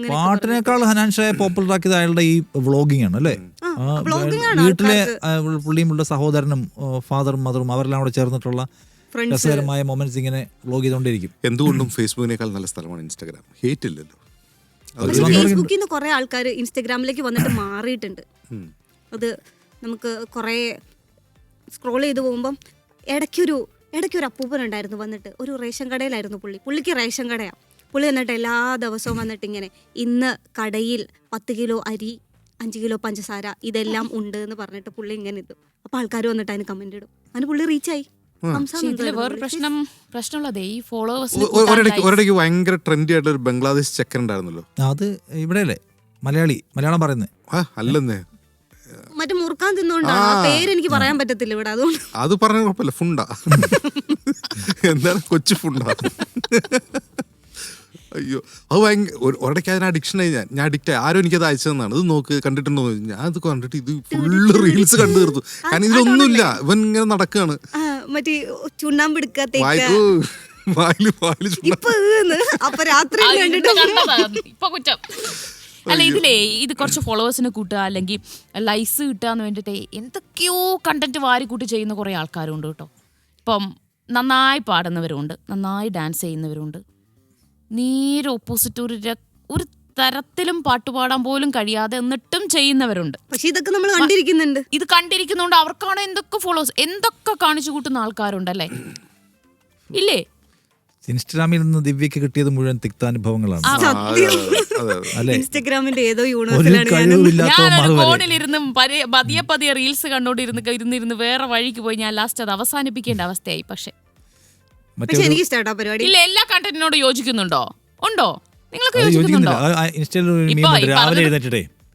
പാട്ടിനേക്കാൾ ഹനാൻ ഷായെ പോപ്പുലർ ആക്കിയത് അയാളുടെ ഈ വ്ളോഗിംഗ് ആണ് അല്ലേ. വീട്ടിലെ പുള്ളിയുമുള്ള സഹോദരനും ഫാദറും മദറും അവരെല്ലാം കൂടെ ചേർന്നിട്ടുള്ള രസകരമായ മൊമെന്റ്സ് ഇങ്ങനെ വ്ളോഗ് ചെയ്തുകൊണ്ടിരിക്കും. എന്തുകൊണ്ടും ഫേസ്ബുക്കിനേക്കാൾ നല്ല സ്ഥലമാണ് ഇൻസ്റ്റാഗ്രാം. ഹേറ്റ് ഇല്ലല്ലോ. ഫേസ്ബുക്കിൽ നിന്ന് കുറെ ആൾക്കാർ ഇൻസ്റ്റാഗ്രാമിലേക്ക് വന്നിട്ട് മാറിയിട്ടുണ്ട്. അത് നമുക്ക് കുറെ സ്ക്രോൾ ചെയ്ത് പോകുമ്പം ഇടയ്ക്കൊരു അപ്പൂപ്പനുണ്ടായിരുന്നു വന്നിട്ട്, ഒരു റേഷൻ കടയിലായിരുന്നു പുള്ളിക്ക് റേഷൻ കടയാണ്. പുള്ളി എന്നിട്ട് എല്ലാ ദിവസവും വന്നിട്ട് ഇങ്ങനെ ഇന്ന് കടയിൽ 10 കിലോ അരി 5 കിലോ പഞ്ചസാര ഇതെല്ലാം ഉണ്ട് എന്ന് പറഞ്ഞിട്ട് പുള്ളി ഇങ്ങനെ ഇട്ടു. അപ്പൊ ആൾക്കാർ വന്നിട്ട് അതിന് കമന്റ് ഇടും, അതിന് പുള്ളി റീച്ചായി. വേറൊരു പ്രശ്നമുള്ളതേ ഈ ഫോളോവേഴ്സ് ഒരിടയ്ക്ക് ഭയങ്കര ട്രെൻഡി ആയിട്ട് ഒരു ബംഗ്ലാദേശ് ചെക്കൻ ഉണ്ടായിരുന്നല്ലോ. അത് ഇവിടെയല്ലേ മലയാളം പറയുന്നത് അല്ലെന്നേ, മറ്റേ മുറുക്കാൻ തിന്നോണ്ടാണ് ആ പേര് എനിക്ക് പറയാൻ പറ്റത്തില്ല ഇവിടെ. അതുകൊണ്ട് അത് പറഞ്ഞ കുഴപ്പമില്ല. ഫുണ്ടാ എന്താണ് കൊച്ചു ഫുണ്ടാ. അയ്യോ, അത് ഭയങ്കര ഒരിടയ്ക്ക് അതിന് അഡിക്ഷനായി. ഞാൻ അഡിക്റ്റ് ആയി. ആരും എനിക്കത് അയച്ചതെന്നാണ്. ഇത് നോക്ക് കണ്ടിട്ടുണ്ടോ, ഞാൻ അത് കണ്ടിട്ട് ഇത് ഫുള്ള് റീൽസ് കണ്ടു തീർത്തു. കാരണം ഇതിലൊന്നുമില്ല, ഇവൻ ഇങ്ങനെ നടക്കാണ്. മറ്റേ ചുണ്ണാമ്പെടുക്കാത്ത അല്ല ഇതിലേ ഇത് കുറച്ച് ഫോളോവേഴ്സിന് കൂട്ടുക അല്ലെങ്കിൽ ലൈക്സ് കിട്ടുക എന്ന് വേണ്ടിയിട്ട് എന്തൊക്കെയോ കണ്ടന്റ് വാരി കൂട്ടി ചെയ്യുന്ന കുറേ ആൾക്കാരുണ്ട് കേട്ടോ. ഇപ്പം നന്നായി പാടുന്നവരുണ്ട്, നന്നായി ഡാൻസ് ചെയ്യുന്നവരുണ്ട്, നേരെ ഓപ്പോസിറ്റ് ഒരു തരത്തിലും പാട്ടുപാടാൻ പോലും കഴിയാതെ എന്നിട്ടും ചെയ്യുന്നവരുണ്ട്. പക്ഷെ ഇതൊക്കെ നമ്മൾ കണ്ടിരിക്കുന്നുണ്ട്. ഇത് കണ്ടിരിക്കുന്നതുകൊണ്ട് അവർക്കാണ് എന്തൊക്കെ ഫോളോവേഴ്സ്, എന്തൊക്കെ കാണിച്ചു കൂട്ടുന്ന ആൾക്കാരുണ്ടല്ലേ, ഇല്ലേ? ഇൻസ്റ്റാഗ്രാമിൽ നിന്ന് ദിവ്യക്ക് കിട്ടിയത് മുഴുവൻ തിക്താനുഭവങ്ങളാണ്. ഇൻസ്റ്റാഗ്രാമിന്റെ ഏതോ യൂണിവേഴ്സിലാണ് ഫോണിലിരുന്ന് പതിയെ റീൽസ് കണ്ടോണ്ടിരുന്ന് വേറെ വഴിക്ക് പോയി ഞാൻ ലാസ്റ്റ് അത് അവസാനിപ്പിക്കേണ്ട അവസ്ഥയായി. പക്ഷെ എനിക്ക് ഇഷ്ടമായിട്ടോ പരിപാടി. ഇല്ല, എല്ലാ കണ്ടന്റിനോട് യോജിക്കുന്നുണ്ടോ? ഉണ്ടോ? നിങ്ങൾക്ക് യോജിക്കുന്നുണ്ടോ? ഇൻസ്റ്റയിൽ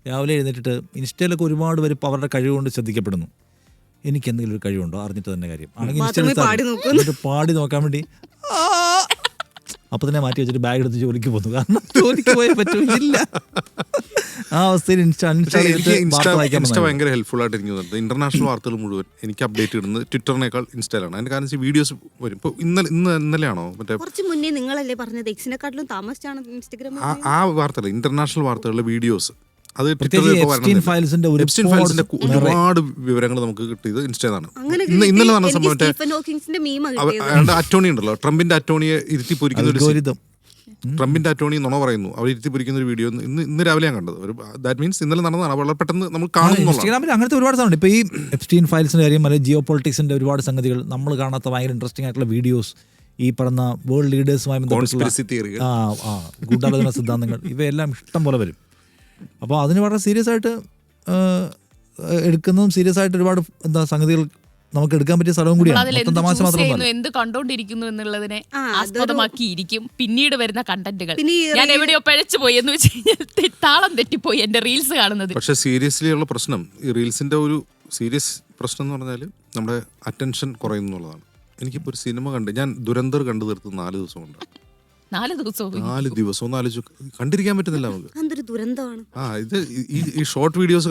രാവിലെ എഴുന്നേറ്റിട്ട് ഇൻസ്റ്റയിലൊക്കെ ഒരുപാട് പേര് അവരുടെ കഴിവ് കൊണ്ട് ശ്രദ്ധിക്കപ്പെടുന്നു. എനിക്ക് എന്തെങ്കിലും ഒരു കഴിവുണ്ടോ അറിഞ്ഞിട്ട് തന്നെ കാര്യം ആണെങ്കിൽ ഇൻസ്റ്റയിൽ പാടി നോക്കാൻ വേണ്ടി അപ്പൊ തന്നെ മാറ്റി വെച്ചിട്ട് ബാഗ് എടുത്ത് ജോലിക്ക് പോകുന്നു. കാരണം ജോലിക്ക് പോയാൽ പറ്റില്ല. ആ അവസ്ഥയിൽ ഇൻസ്റ്റ ഭയങ്കര ഹെൽപ്ഫുൾ ആയിട്ട് എനിക്ക് തോന്നുന്നത്. ഇന്റർനാഷണൽ വാർത്തകൾ മുഴുവൻ എനിക്ക് അപ്ഡേറ്റ് ഇടുന്നത് ട്വിറ്ററിനേക്കാൾ ഇൻസ്റ്റയിലാണ്. അതിന്റെ കാരണം വീഡിയോസ് വരും. ഇപ്പൊ ഇന്നലെയാണോ മറ്റേ കുറച്ച് മുന്നേ നിങ്ങളല്ലേ പറഞ്ഞത് എക്സിനെക്കാട്ടിലും താമസിച്ചാണ് ഇൻസ്റ്റാഗ്രാം. ആ വാർത്തകൾ ഇന്റർനാഷണൽ വാർത്തകളുടെ വീഡിയോസ് അത് ഫയൽസിന്റെ ഒരുപാട് വിവരങ്ങൾ നമുക്ക് കിട്ടിയത് ഇൻസ്റ്റയിലാണ്. ഇന്നലെ നടന്ന സംഭവം അറ്റോണി ഉണ്ടല്ലോ, ട്രംപിന്റെ അറ്റോണിയെ ഇരുത്തി പൊരിക്കുന്ന ഒരു ട്രംപിന്റെ അറ്റോണി നുണ പറയുന്നു, അവർ ഇരുത്തി പൊരിക്കുന്ന ഒരു വീഡിയോ ഇന്ന് രാവിലെ ഞാൻ കണ്ടത്. ദാറ്റ് മീൻസ് ഇന്നലെ നടന്നതാണ്. വളരെ പെട്ടെന്ന് നമ്മൾ കാണുന്നു. ഇൻസ്റ്റാഗ്രാമിൽ അങ്ങനത്തെ ഒരുപാട് സാധനം. ഇപ്പൊ ഈ എപ്സ്റ്റീൻ ഫയൽസിന്റെ കാര്യം, അല്ലെങ്കിൽ ജിയോ പൊളിറ്റിക്സിന്റെ ഒരുപാട് സംഗതികൾ, നമ്മൾ കാണാത്ത ഭയങ്കര ഇൻട്രസ്റ്റിംഗ് ആയിട്ടുള്ള വീഡിയോസ്, ഈ പറഞ്ഞ വേൾഡ് ലീഡേഴ്സുമായി ബന്ധപ്പെട്ടുള്ള ഗൂഢാലോചന സിദ്ധാന്തങ്ങൾ, ഇവയെല്ലാം ഇഷ്ടം പോലെ വരും. അപ്പോൾ അതിന് വളരെ സീരിയസ് ആയിട്ട് എടുക്കുന്നതും സീരിയസ് ആയിട്ട് ഒരുപാട് സംഗതികൾ നമുക്ക് എടുക്കാൻ പറ്റിയ സ്ഥലവും കൂടിയാണ്. തമാശ മാത്രമല്ല, എന്ത് കണ്ടോണ്ടിരിക്കുന്നു എന്നുള്ളതിനെ ആസ്പദമാക്കിയിരിക്കും പിന്നീട് വരുന്ന കണ്ടന്റുകൾ. ഞാൻ എവിടെയോ പിഴച്ചു പോയി എന്ന് വെച്ച് കഴിഞ്ഞാൽ താളം തെറ്റിപ്പോയി എന്റെ റീൽസ് കാണുന്നത്. പക്ഷെ സീരിയസ്ലി ഉള്ള പ്രശ്നം, ഈ റീൽസിന്റെ ഒരു സീരിയസ് പ്രശ്നം എന്ന് പറഞ്ഞാൽ നമ്മുടെ അറ്റൻഷൻ കുറയുന്നുള്ളതാണ്. എനിക്കിപ്പോൾ ഒരു സിനിമ കണ്ട്, ഞാൻ ദുരന്തർ കണ്ടു തീർത്ത് 4 ദിവസം കൊണ്ട്. 4 ദിവസം ഒന്ന് ആലോചിച്ചു, കണ്ടിരിക്കാൻ പറ്റുന്നില്ല നമുക്ക്. എന്തൊരു ദുരന്തമാണ്. ഇത് ഈ ഷോർട്ട് വീഡിയോസ്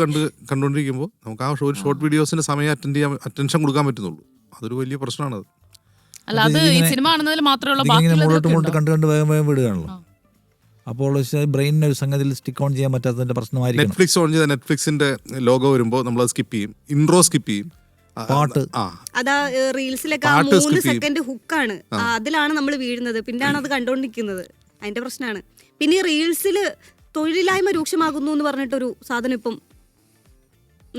കണ്ടുകൊണ്ടിരിക്കുമ്പോൾ നമുക്ക് ആ ഷോർട്ട് വീഡിയോസിന്റെ സമയം അറ്റൻഷൻ കൊടുക്കാൻ പറ്റുന്നുള്ളൂ. അതൊരു വലിയ പ്രശ്നമാണ്. മുന്നോട്ട് കണ്ട് വേഗം വിടുകയാണല്ലോ. അപ്പോൾ ബ്രെയിനിന് ഒരു സംഗതിയിൽ സ്റ്റിക്ക് ഓൺ ചെയ്യാൻ പറ്റാത്തതിന്റെ പ്രശ്നമായിരിക്കും. നെറ്റ്ഫ്ലിക്സ് ഓൺ ചെയ്ത നെറ്റ്ഫ്ലിക്സിന്റെ ലോഗോ വരുമ്പോൾ നമ്മൾ സ്കിപ്പ് ചെയ്യും, ഇൻട്രോ സ്കിപ്പ് ചെയ്യും. പാട്ട് അതാ റീൽസിലൊക്കെ 3 സെക്കൻഡ് ഹുക്കാണ്, അതിലാണ് നമ്മൾ വീഴുന്നത്. പിന്നെയാണ് അത് കണ്ടോണ്ടിരിക്കുന്നത്. അതിന്റെ പ്രശ്നമാണ്. പിന്നെ ഈ റീൽസിൽ തൊഴിലില്ലായ്മ രൂക്ഷമാകുന്നു എന്ന് പറഞ്ഞിട്ടൊരു സാധനം ഇപ്പം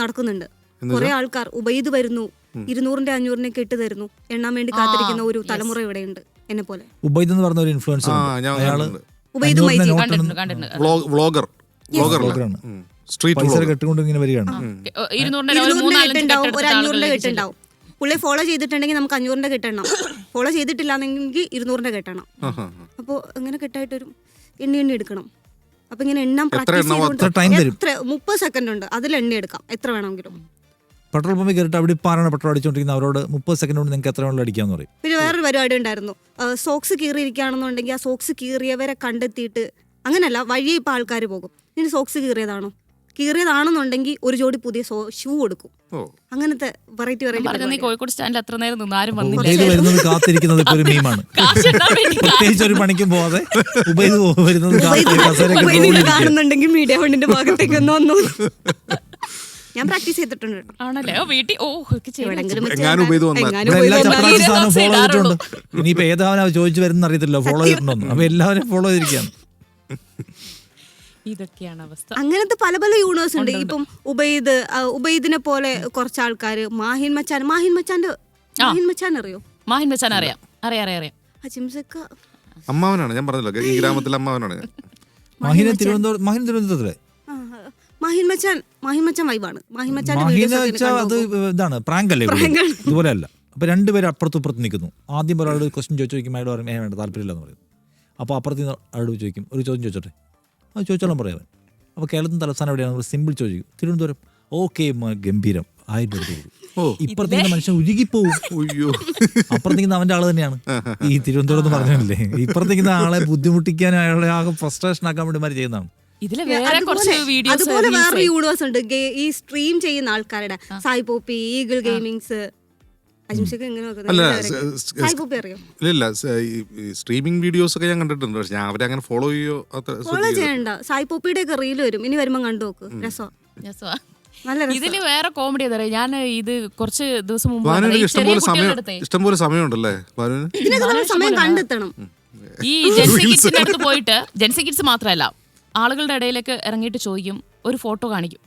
നടക്കുന്നുണ്ട്. കുറെ ആൾക്കാർ ഉബൈദ് വരുന്നു, 200-ന്റെ 500-ന്റെ ഇട്ട് തരുന്നു. എണ്ണാൻ വേണ്ടി കാത്തിരിക്കുന്ന ഒരു തലമുറ ഇവിടെയുണ്ട് എന്നെ പോലെ. ഉബൈദ് എന്ന് പറഞ്ഞ ഒരു influencer Ubaid myG vlogger street പൈസ കെട്ടുകൊണ്ട് ഇങ്ങനെ വരികയാണ്. 200-ന്റെ കെട്ടുണ്ടാവും, ഒരു 500-ന്റെ കെട്ടുണ്ടാവും. പുള്ളി ഫോളോ ചെയ്തിട്ടുണ്ടെങ്കിൽ നമുക്ക് 500-ന്റെ കെട്ടണം, ഫോളോ ചെയ്തിട്ടില്ലാന്നെങ്കിൽ 200-ന്റെ കെട്ടണം. അപ്പോൾ അങ്ങനെ കെട്ടായിട്ടൊരു എണ്ണി എടുക്കണം. അപ്പൊ ഇങ്ങനെ എണ്ണം പ്രാക്ടീസ് ചെയ്തുകൊണ്ട് 30 സെക്കൻഡ് ഉണ്ട്, അതിൽ എണ്ണി എടുക്കാം എത്ര വേണമെങ്കിലും. പെട്രോൾ പമ്പിൽ കയറിട്ട് അവിടെ പാറാണ് പെട്രോൾ അടിച്ചോണ്ടിരിക്കുന്ന അവരോട് 30 സെക്കൻഡ് കൊണ്ട് നിങ്ങൾക്ക് എത്ര വെള്ളം അടിക്കാന്ന് പറയും. പിന്നെ വേറൊരു പരിപാടി ഉണ്ടായിരുന്നു, സോക്സ് കീറിയിരിക്കുകയാണെന്നുണ്ടെങ്കിൽ ആ സോക്സ് കീറിയവരെ കണ്ടെത്തിയിട്ട്, അങ്ങനല്ല വഴിയെ ഇപ്പൊ ആൾക്കാർ പോകും, ഇനി സോക്സ് കീറിയതാണെന്നുണ്ടെങ്കിൽ ഒരു ജോഡി പുതിയ ഷൂ കൊടുക്കും. അങ്ങനത്തെ വെറൈറ്റി കോഴിക്കോട് സ്റ്റാൻഡിൽ അത്ര നേരം നിന്നാരും വരുന്നത് കാത്തിരിക്കുന്നത് ഒരു മീമാണ്. പ്രത്യേകിച്ച് ഒരു പണിക്കും പോവാതെ കാണുന്നുണ്ടെങ്കിൽ മീഡിയ ഫണ്ടിന്റെ ഭാഗത്തേക്ക് ഒന്ന് വന്നു. ഞാൻ പ്രാക്ടീസ് ചെയ്തിട്ടുണ്ട്. ഇനിയിപ്പോ ഏതാവനാ ചോദിച്ചു വരുന്ന അറിയത്തില്ല, ഫോളോ ചെയ്തിട്ടുണ്ടോ? അപ്പൊ എല്ലാവരും ഫോളോ ചെയ്തിരിക്കുകയാണ്. ഇതൊക്കെയാണ് അവസ്ഥ. അങ്ങനത്തെ പല പല യൂണിവേഴ്സ് ഉണ്ട്. ഇപ്പം ഉബൈദിനെ പോലെ കുറച്ച് ആൾക്കാര്, മാഹിൻ മച്ചാൻ അറിയോ? മാഹിൻ മച്ചാൻ അറിയാം. അമ്മാവനാണ്, ഞാൻ പറഞ്ഞല്ലോ ഈ ഗ്രാമത്തിലെ അമ്മാവനാണ്. മാഹിൻ തിരുവനന്തപുരത്തിലെ മാഹിൻ മച്ചാൻ വൈബാണ്. അത് ഇതാണ് പ്രാങ്ക് അല്ലേ, ഇതുപോലെ അല്ല. അപ്പൊ രണ്ടുപേരും അപ്പുറത്തും ഇപ്പുറത്ത് നിൽക്കുന്നു. ആദ്യം ഒരാളോട് ക്വസ്റ്റ്യൻ ചോദിക്കും, അയാൾ പറയും വേണ്ട താല്പര്യമില്ല എന്ന് പറയും. അപ്പോൾ അപ്പുറത്ത് ആളോട് ചോദിക്കും, ഒരു ചോദ്യം ചോദിച്ചോട്ടെ, അത് ചോദിച്ചോളാം പറയാൻ. അപ്പോൾ കേരളത്തിന് തലസ്ഥാനം എവിടെയാണ്? സിമ്പിൾ ചോദിക്കും, തിരുവനന്തപുരം. ഓക്കെ ഗംഭീരം, 1000 രൂപ. ഇപ്പുറത്തേക്ക് മനുഷ്യൻ ഉരുകിപ്പോവും. അപ്പുറത്തേക്ക് അവന്റെ ആള് തന്നെയാണ് ഈ തിരുവനന്തപുരം എന്ന് പറഞ്ഞല്ലേ. ഇപ്പുറത്തേക്ക് ആളെ ബുദ്ധിമുട്ടിക്കാൻ, അയാളെ ആകെ ഫ്രസ്ട്രേഷൻ ആക്കാൻ വേണ്ടി ചെയ്യുന്നതാണ്. അതുപോലെ വേറെ യൂണിവേഴ്സ് ഉണ്ട് ഈ സ്ട്രീം ചെയ്യുന്ന ആൾക്കാരുടെ. Sai Poppy, eagle gamings. ഇല്ല, സ്ട്രീമിംഗ് വീഡിയോസ് ഒക്കെ ഞാൻ കണ്ടിട്ടുണ്ട്, പക്ഷെ ഞാൻ അവരെ അങ്ങനെ ഫോളോ ചെയ്യണ്ട. സായി പോപ്പിയുടെ ഒക്കെ റീൽ വരും, ഇനി വരുമ്പോ കണ്ടു നോക്ക്, രസമാ. ഇതില് വേറെ കോമഡി എന്താ പറയാ, ഞാൻ ഇത് കുറച്ച് ദിവസം മുമ്പ് ഇഷ്ടംപോലെ സമയമുണ്ടല്ലേ സമയം കണ്ടെത്തണം. ഈ ജെൻസി കിഡ്സിന്റെ അടുത്ത് പോയിട്ട്, ജെൻസി കിഡ്സ് മാത്രമല്ല ആളുകളുടെ ഇടയിലേക്ക് ഇറങ്ങിയിട്ട് ചോദിക്കും, ഒരു ഫോട്ടോ കാണിക്കും,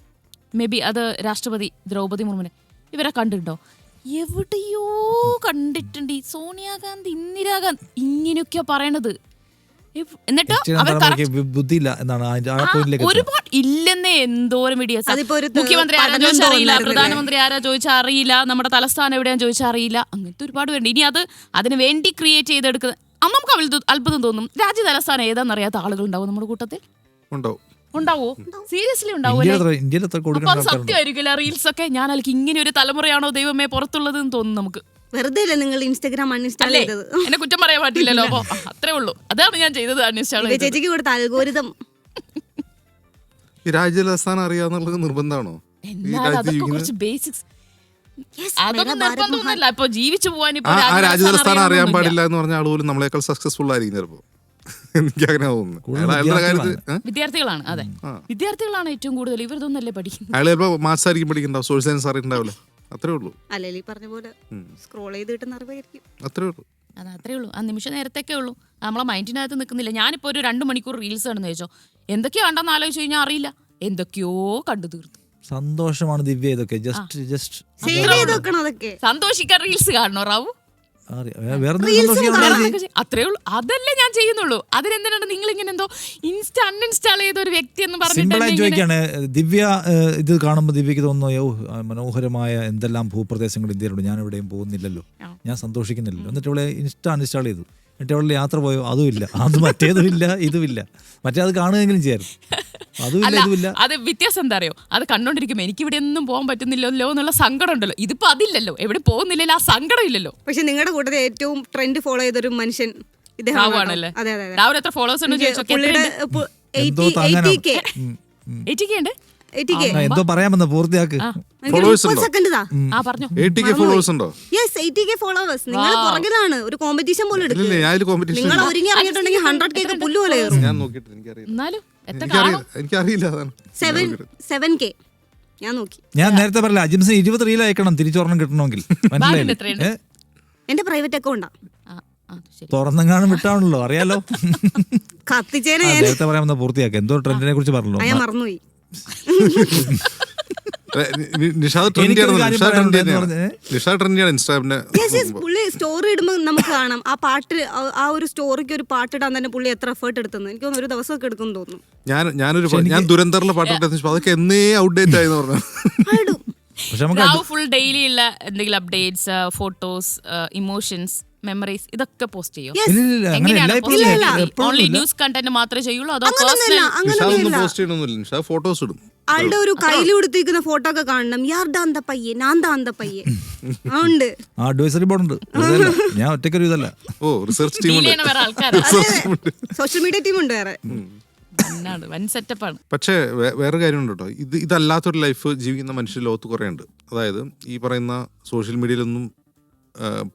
മേ ബി അത് രാഷ്ട്രപതി ദ്രൗപദി മുർമുനെ. ഇവരെ കണ്ടിട്ടുണ്ടോ? എവിടെയോ കണ്ടിട്ടുണ്ട്. സോണിയാഗാന്ധി, ഇന്ദിരാഗാന്ധി, ഇങ്ങനെയൊക്കെയാ പറയണത്. എന്നിട്ട് ഒരുപാട് ഇല്ലെന്നേ, എന്തോരം വീഡിയോസ്. മുഖ്യമന്ത്രി ആരാ ചോദിച്ചാൽ അറിയില്ല, പ്രധാനമന്ത്രി ആരാ ചോദിച്ചാൽ അറിയില്ല, നമ്മുടെ തലസ്ഥാനം എവിടെയാന്ന് ചോദിച്ചാൽ അറിയില്ല. അങ്ങനത്തെ ഒരുപാട് പേരുണ്ട്. ഇനി അതിന് വേണ്ടി ക്രിയേറ്റ് ചെയ്തെടുക്കുന്ന നമുക്ക് അത്ഭുതം തോന്നും. രാജ്യ തലസ്ഥാനം ഏതാണെന്നറിയാത്ത ആളുകൾ ഉണ്ടാവും നമ്മുടെ കൂട്ടത്തിൽ. ഉണ്ടാവോ? സീരിയസ്ലി ഉണ്ടാവോ? സത്യമായിരിക്കില്ല റീൽസ് ഒക്കെ. ഞാൻ അല്ലെങ്കിൽ ഇങ്ങനെ ഒരു തലമുറയാണോ ദൈവമേ പുറത്തുള്ളത് എന്ന് തോന്നുന്നു നമുക്ക്. വെറുതെ അല്ലേ നിങ്ങൾ ഇൻസ്റ്റാഗ്രാം അൺഇൻസ്റ്റാൾ ചെയ്തത്? എന്നെ കുറ്റം പറയാൻ പറ്റില്ലല്ലോ. അപ്പൊ അത്രേ ഉള്ളൂ, അതാണ് ഞാൻ ചെയ്തത്, അൺഇൻസ്റ്റാൾ. ചേച്ചിക്ക് കൊടുത്ത അൽഗോരിതം. ഈ രാജ്യതലസ്ഥാനം അറിയാന്നുള്ളത് നിർബന്ധമാണോ? അതൊക്കെ കുറച്ച് ബേസിക്സ്. അതൊന്നും നിർബന്ധമൊന്നുമല്ല. ഇപ്പൊ ജീവിച്ചു പോവാൻ രാജ്യതലസ്ഥാനം അറിയാൻ പാടില്ല എന്ന് പറഞ്ഞ ആൾ പോലും നമ്മളെക്കാൾ സക്സസ്ഫുൾ ആയിരിക്കും ചിലപ്പോ. എനിക്കങ്ങനെ തോന്നുന്നു. വിദ്യാർത്ഥികളാണ്, അതെ, വിദ്യാർത്ഥികളാണ് ഏറ്റവും കൂടുതൽ. ഇവരൊന്നല്ലേ പഠിക്കുന്നത്. അയാൾ ചിലപ്പോ മാത്സ് ആയിരിക്കും പഠിക്കണ്ടാവും, സോഷ്യൽ സയൻസ് അറിയണ്ടാവില്ല. അത്രേ ഉള്ളൂ. അല്ലെങ്കിൽ പറഞ്ഞ പോലെ സ്ക്രോൾ ചെയ്ത് കിട്ടുന്ന അറിവായിരിക്കും. അത്രേ ഉള്ളൂ. അത്രേ ഉള്ളൂ. ആ നിമിഷ നേരത്തേക്കേ ഉള്ളൂ. നമ്മളെ മൈൻഡിനകത്ത് നിൽക്കുന്നില്ല. ഞാനിപ്പോ ഒരു 2 മണിക്കൂർ റീൽസ് ആണെന്ന് ചോദിച്ചോ, എന്തൊക്കെയോ കണ്ടെന്ന് ആലോചിച്ച് കഴിഞ്ഞാൽ അറിയില്ല, എന്തൊക്കെയോ കണ്ടു തീർത്തു. സന്തോഷമാണ് ദിവ്യ. ഇതൊക്കെ സന്തോഷിക്കാൻ റീൽസ് കാണണോ റാവു? അത്രേ ഉള്ളൂ. അതല്ലേ ഞാൻ ചെയ്യുന്നുള്ളൂ. അതിനെന്തിനാണ് നിങ്ങൾ ഇങ്ങനെ എന്തോ അൺഇൻസ്റ്റാൾ ചെയ്ത ഒരു വ്യക്തി എന്ന് പറഞ്ഞിട്ട് ചോദിക്കാണ്. ദിവ്യ ഇത് കാണുമ്പോൾ ദിവ്യക്ക് തോന്നുന്നു, മനോഹരമായ എന്തെല്ലാം ഭൂപ്രദേശങ്ങൾ ഇന്ത്യയിലുണ്ട്, ഞാൻ എവിടെയും പോകുന്നില്ലല്ലോ, ഞാൻ സന്തോഷിക്കുന്നില്ലല്ലോ. എന്നിട്ട് ഇവിടെ അൺഇൻസ്റ്റാൾ ചെയ്തു. എന്നിട്ട് അവളുടെ യാത്ര പോയോ? അതുമില്ല, അത് മറ്റേതുമില്ല, ഇതുമില്ല. മറ്റേ അത് കാണുകയെങ്കിലും ചെയ്യാറ്, അതുമില്ല, ഇതുമില്ല. അത് വ്യത്യാസം എന്താ അറിയോ? അത് കണ്ടോണ്ടിരിക്കുമ്പോ എനിക്ക് ഇവിടെ ഒന്നും പോകാൻ പറ്റുന്നില്ലല്ലോ എന്നുള്ള സങ്കടം ഉണ്ടല്ലോ. ഇതിപ്പോ അതില്ലല്ലോ, എവിടെ പോകുന്നില്ലല്ലോ, ആ സങ്കടം ഇല്ലല്ലോ. പക്ഷെ നിങ്ങളുടെ കൂട്ടത്തിൽ ഏറ്റവും ട്രെൻഡ് ഫോളോ ചെയ്തൊരു മനുഷ്യൻ ഇദ്ദേഹമാണല്ലേ. രാവിലെ എത്ര ഫോളോവേഴ്സ് ഉണ്ട് ചോദിച്ചോ? 80K ഉണ്ട്. എന്തോ പറയാമെന്ന് പൂർത്തിയാക്ക്. നിങ്ങൾ പുറകിലാണ്, ഒരു കോമ്പറ്റീഷൻ പോലെ എടുക്കും. നിങ്ങൾ ഒരുങ്ങി ഇറങ്ങിയിട്ടുണ്ടെങ്കിൽ 100K പുല്ല് പോലെ കയറും. 7K ഞാൻ നോക്കി. ഞാൻ നേരത്തെ പറഞ്ഞില്ല, അജിംസിന് 20 റീൽ അയക്കണം തിരിച്ചോർണം കിട്ടണമെങ്കിൽ. എന്റെ പ്രൈവറ്റ് അക്കൗണ്ടാ, തുറന്നെങ്ങാനും വിട്ടാണല്ലോ, അറിയാലോ. കത്തിച്ചേനെ നേരത്തെ പറയാമെന്ന് പൂർത്തിയാക്ക്. എന്തോ ട്രെൻഡിനെ കുറിച്ച് പറഞ്ഞല്ലോ, ഞാൻ മറന്നുപോയി. നിഷാദ് എനിക്കൊരു ട്രെൻഡിയാണ്. കാര്യം നിഷാദ് പറയാനുണ്ട് എന്ന് ട്രെൻഡിയാണ്. പറഞ്ഞേ. നിഷാദ് ട്രെൻഡിയാണ് ഇൻസ്റ്റാഗ്രാമിന്റെ. പുള്ളി സ്റ്റോറി ഇടുമ്പോൾ നമുക്ക് കാണാം ആ പാട്ട്, ആ ഒരു സ്റ്റോറിക്ക് ഒരു പാട്ടിടാൻ തന്നെ പുള്ളി എത്ര എഫേർട്ട് എടുത്തെന്ന്. എനിക്ക് തോന്നുന്നു ഒരു ദിവസമൊക്കെ എടുക്കും തോന്നുന്നു. ഞാൻ ദുരന്തറിലെ പാട്ട് അതൊക്കെ എന്നേ ഔട്ട്ഡേറ്റ് ആയെന്ന് പറഞ്ഞു. പക്ഷെ നമുക്ക് രാവ് ഫുൾ ഡെയിലി ഉള്ള എന്തെങ്കിലും അപ്ഡേറ്റ്സ്, ഫോട്ടോസ്, ഇമോഷൻസ്, മെമ്മറീസ് ഇതൊക്കെ പോസ്റ്റ് ചെയ്യും. ഇല്ല അങ്ങനെ എല്ലായ്പ്പോഴും ഓൺലി ന്യൂസ് കണ്ടന്റ് മാത്രമേ ചെയ്യുള്ളൂ? അതോ നിഷാദൊന്നും പോസ്റ്റ് ചെയ്യണമൊന്നുമില്ല. നിഷാദ് ഫോട്ടോസ് ഇടും. ആളുടെ ഒരു കയ്യിൽ കൊടുത്തിരിക്കുന്ന ഫോട്ടോ ഒക്കെ കാണണം. യാർഡാ അന്ത പയ്യെ, നാന്താ അന്ത പയ്യെ. ഉണ്ട് അഡ്വൈസറി ബോർഡ് ഉണ്ട്. ഞാൻ ഒറ്റയ്ക്കൊരു ഇതല്ല. ഓ റിസർച്ച് ടീം ഉണ്ട്. വേറെ ആൾക്കാരാണ്, സോഷ്യൽ മീഡിയ ടീം ഉണ്ട് വേറെ. വൻ സെറ്റപ്പാണ്. പക്ഷേ വേറെ കാര്യമുണ്ട് കേട്ടോ. ഇതല്ലാത്തൊരു ലൈഫ് ജീവിക്കുന്ന മനുഷ്യ ലോകത്ത് കുറേ ഉണ്ട്. അതായത് ഈ പറയുന്ന സോഷ്യൽ മീഡിയയിലൊന്നും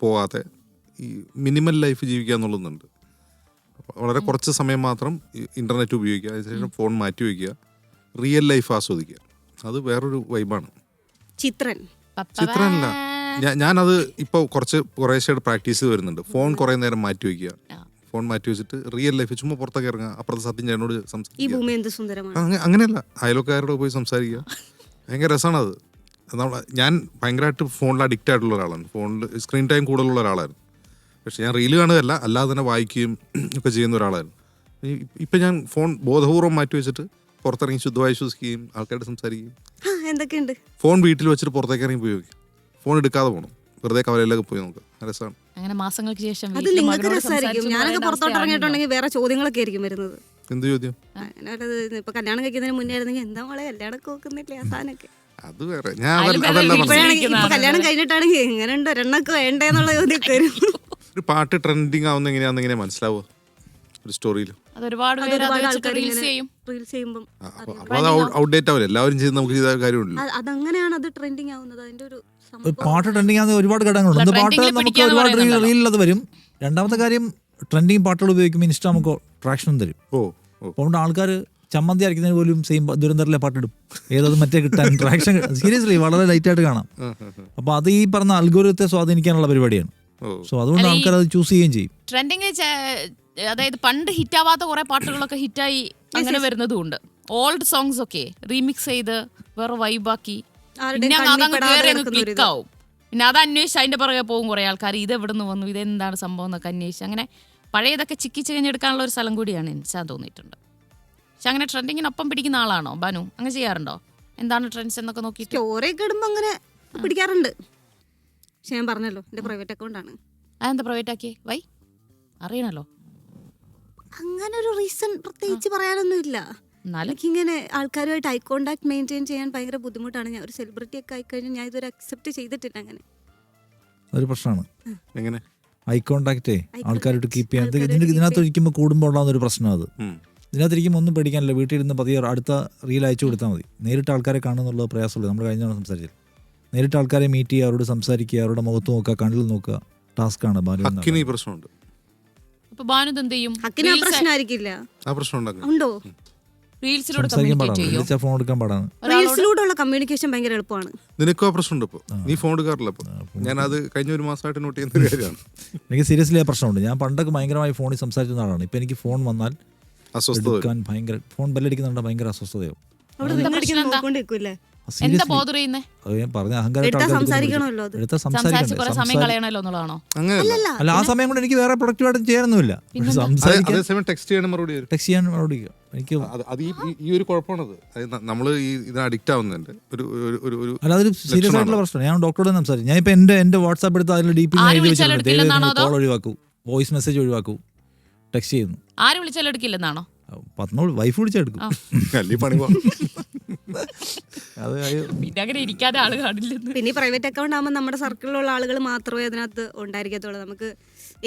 പോകാതെ ഈ മിനിമൽ ലൈഫ് ജീവിക്കുക എന്നുള്ളതുണ്ട്. വളരെ കുറച്ച് സമയം മാത്രം ഇന്റർനെറ്റ് ഉപയോഗിക്കുക, അതിനുശേഷം ഫോൺ മാറ്റി വയ്ക്കുക, റിയൽ ലൈഫ് ആസ്വദിക്കുക. അത് വേറൊരു വൈബാണ്. ചിത്രമല്ല, ഞാനത് ഇപ്പോൾ കുറേശ്ശായിട്ട് പ്രാക്ടീസ് ചെയ്ത് വരുന്നുണ്ട്. ഫോൺ കുറേ നേരം മാറ്റി വയ്ക്കുക, ഫോൺ മാറ്റി വെച്ചിട്ട് റിയൽ ലൈഫ് ചുമ്മാ പുറത്തൊക്കെ ഇറങ്ങുക, അപ്പുറത്തെ സത്യം ചേട്ടനോട് സംസാരിക്കുക. അങ്ങനെയല്ല, അയൽവക്കാരോട് പോയി സംസാരിക്കുക. ഭയങ്കര രസമാണ് അത്. ഞാൻ ഭയങ്കരമായിട്ട് ഫോണിൽ അഡിക്റ്റ് ആയിട്ടുള്ള ഒരാളാണ്. ഫോണിൽ സ്ക്രീൻ ടൈം കൂടുതലുള്ള ഒരാളായിരുന്നു. പക്ഷെ ഞാൻ റീല് കാണുകയല്ല, അല്ലാതെ തന്നെ വായിക്കുകയും ഒക്കെ ചെയ്യുന്ന ഒരാളായിരുന്നു. ഇപ്പം ഞാൻ ഫോൺ ബോധപൂർവ്വം മാറ്റി വെച്ചിട്ട് പുറത്തിറങ്ങി ശുദ്ധമായി ശ്വസിക്കുകയും ആൾക്കാരോട് സംസാരിക്കുകയും. എന്തൊക്കെയുണ്ട്? ഫോൺ വീട്ടിൽ വെച്ചിട്ട് പുറത്തേക്ക് ഇറങ്ങി പോയി നോക്കി, ഫോൺ എടുക്കാതെ പോകണം, വെറുതെ കവലയിലൊക്കെ പോയി നോക്കാം. രസമാണ്. അങ്ങനെ മാസങ്ങൾക്ക് ശേഷം അത് നിങ്ങൾക്ക് രസമായിരിക്കും. ഞാനൊക്കെ പുറത്തോട്ട് ഇറങ്ങിയിട്ടുണ്ടെങ്കിൽ വേറെ ചോദ്യങ്ങളൊക്കെ ആയിരിക്കും വരുന്നത്. എന്ത് ചോദ്യം? ഇപ്പൊ കല്യാണം കഴിക്കുന്നതിന് മുന്നേ ആയിരുന്നെങ്കിൽ എന്താ മോളെ കല്യാണം നോക്കുന്നില്ലേ ആ സാധനമൊക്കെ. അത് വേറെ. ഇപ്പൊ കല്യാണം കഴിഞ്ഞിട്ടാണെങ്കിൽ എങ്ങനെയുണ്ട് ഒരെണ്ണൊക്കെ വേണ്ടേന്നുള്ള ചോദ്യമൊക്കെ വരും. ഒരു പാട്ട് ട്രെൻഡിങ് ആവുന്ന എങ്ങനെയാണെന്ന് മനസ്സിലാവുക ഒരു സ്റ്റോറിയിൽ. ഔട്ട്ഡേറ്റ് ആവില്ല, എല്ലാവരും ചെയ്ത് നമുക്ക് ചെയ്ത കാര്യമുണ്ടല്ലോ. അതങ്ങനെയാണ് അത് ട്രെൻഡിങ് ആവുന്നത്. അതിന്റെ ഒരു പാട്ട് ട്രെൻഡിങ് ആവുന്ന ഒരുപാട് ഘടകങ്ങളുണ്ട്. ഒന്ന് പാട്ട് നമുക്ക് ഒരുപാട് റീലിലത് വരും. രണ്ടാമത്തെ കാര്യം, ട്രെൻഡിങ് പാട്ടുകൾ ഉപയോഗിക്കുമ്പോൾ ഇൻസ്റ്റ നമുക്ക് ട്രാക്ഷനും തരും. അതുകൊണ്ട് ആൾക്കാർ ചമ്മന്തി അരയ്ക്കുന്നതിന് പോലും സെയിം ദുരന്തറിലെ പാട്ടിടും. ഏതത് മറ്റേ കിട്ടാൻ ട്രാക്ഷൻ സീരിയസ്ലി വളരെ ലൈറ്റായിട്ട് കാണാം. അപ്പോൾ അത് ഈ പറഞ്ഞ അൽഗോരിതത്തെ സ്വാധീനിക്കാനുള്ള പരിപാടിയാണ്. സോ അതുകൊണ്ട് ആൾക്കാർ അത് ചൂസ് ചെയ്യുകയും ചെയ്യും. ട്രെൻഡിങ് അതായത് പണ്ട് ഹിറ്റാവാത്ത കുറെ പാട്ടുകളൊക്കെ ഹിറ്റായി അങ്ങനെ വരുന്നതും ഉണ്ട്. ഓൾഡ് സോങ്സ് ഒക്കെ റീമിക്സ് ചെയ്ത് വേറെ വൈബാക്കി പിന്നെ അതങ്ങ് ക്ലിക്കാവും. പിന്നെ അത് അന്വേഷിച്ച് അതിന്റെ പുറകെ പോകും കുറെ ആൾക്കാർ. ഇത് എവിടെ നിന്ന് വന്നു, ഇതെന്താണ് സംഭവം എന്നൊക്കെ അന്വേഷിച്ച് അങ്ങനെ പഴയതൊക്കെ ചിക്കിച്ച് കഴിഞ്ഞെടുക്കാനുള്ള ഒരു സ്ഥലം കൂടിയാണ് എനിക്ക് തോന്നിയിട്ടുണ്ട്. പക്ഷെ അങ്ങനെ ട്രെൻഡിങ്ങിനൊപ്പം പിടിക്കുന്ന ആളാണോ ബാനു? അങ്ങനെ ചെയ്യാറുണ്ടോ? എന്താണ് ട്രെൻഡ്സ് എന്നൊക്കെ നോക്കിയിട്ട് സ്റ്റോറി ഒക്കെ ഇടുമ്പോൾ അങ്ങനെ പിടിക്കാറുണ്ട്. പക്ഷെ ഞാൻ പറഞ്ഞല്ലോ എന്റെ പ്രൈവറ്റ് അക്കൗണ്ട് ആണ്. അതെന്താ പ്രൈവറ്റ് ആക്കിയേ? വൈ അറിയണല്ലോ. അങ്ങനെ ഒരു റീസൺ പ്രത്യേകിച്ച് പറയാനൊന്നും ഇല്ല. എനിക്കിങ്ങനെ ആൾക്കാരുമായിട്ട് ഐ കോണ്ടാക്ട് മെയിൻറ്റെയിൻ ചെയ്യാൻ ഭയങ്കര ബുദ്ധിമുട്ടാണ്. ഞാൻ ഒരു സെലിബ്രിറ്റി ഒക്കെ ആയിക്കഴിഞ്ഞാൽ ഞാൻ ഇതുവരെ അക്സെപ്റ്റ് ചെയ്തിട്ടില്ല. അങ്ങനെ ഒരു പ്രശ്നമാണ്. എങ്ങനെ ഐ കോണ്ടാക്റ്റേ ആൾക്കാരോട്ട് കീപ്പ് ചെയ്യാൻ ഇതിനകത്ത് ഇരിക്കുമ്പോൾ കൂടുമ്പോൾ ഉണ്ടാകുന്ന ഒരു പ്രശ്നം. അത് ഇതിനകത്തിരിക്കുമ്പോൾ ഒന്നും പേടിക്കാനില്ല. വീട്ടിലിരുന്ന് പതിയെ അടുത്ത റീൽ അയച്ചു കൊടുത്താൽ മതി. നേരിട്ട് ആൾക്കാരെ കാണുന്നുള്ള പ്രയാസമുള്ളൂ. നമ്മൾ കഴിഞ്ഞ തവണ സംസാരിച്ചത് നേരിട്ട് ആൾക്കാരെ മീറ്റ് ചെയ്യുക, അവരോട് സംസാരിക്കുക, അവരുടെ മുഖത്ത് നോക്കുക, കണ്ണിൽ നോക്കുക, ടാസ്ക്കാണ്. പ്രശ്നമുണ്ട്. ഉണ്ടോ? ഫോൺ എടുക്കാൻ പാടാണ്. റീൽസിലൂടെയുള്ള കമ്മ്യൂണിക്കേഷൻ ഭയങ്കര എളുപ്പമാണ്. നിനക്കും ആ പ്രശ്നമുണ്ട്. ഇപ്പോൾ നീ ഫോൺ എടുക്കാറില്ല. ഇപ്പോൾ ഞാൻ അത് കഴിഞ്ഞ ഒരു മാസമായിട്ട് നോട്ട് ചെയ്യുന്ന ഒരു കാര്യമാണ്. എനിക്ക് സീരിയസ്ലി ആ പ്രശ്നമുണ്ട്. ഞാൻ പണ്ടൊക്കെ ഭയങ്കരമായി ഫോണിൽ സംസാരിക്കുന്ന ആളാണ്. ഇപ്പം എനിക്ക് ഫോൺ വന്നാൽ എടുക്കാൻ ഭയങ്കര ഫോൺ ബെല്ലടിക്കുന്നുണ്ട്, ഭയങ്കര അസ്വസ്ഥതയോ. അല്ല, ആ സമയം കൊണ്ട് എനിക്ക് വേറെ പ്രൊഡക്റ്റീവായിട്ട് ചെയ്യാനൊന്നുമില്ല. ഈ ഒരു കുഴപ്പമാണത്. നമ്മൾ ഇതിന് അഡിക്റ്റ് ആവുന്നുണ്ട്. അല്ല, അതൊരു സീരിയസ് ആയിട്ടുള്ള പ്രശ്നമാണ്. ഞാൻ ഡോക്ടറോട് സംസാരിച്ചു. ഞാൻ ഇപ്പൊ എന്റെ വാട്സാപ്പ് എടുത്ത് അതിൽ ഡി പി കോൾ ഒഴിവാക്കൂ, വോയിസ് മെസ്സേജ് ഒഴിവാക്കൂ, ടെക്സ്റ്റ് ചെയ്യുന്നു. ആര് വിളിച്ചാലും എടുക്കില്ലെന്നാണോ? വൈഫ് വിളിച്ചെടുക്കും. പിന്നെ പ്രൈവറ്റ് അക്കൗണ്ട് ആകുമ്പോൾ നമ്മുടെ സർക്കിളിലുള്ള ആളുകൾ മാത്രമേ അതിനകത്ത് ഉണ്ടായിരിക്കത്തുള്ളൂ. നമുക്ക്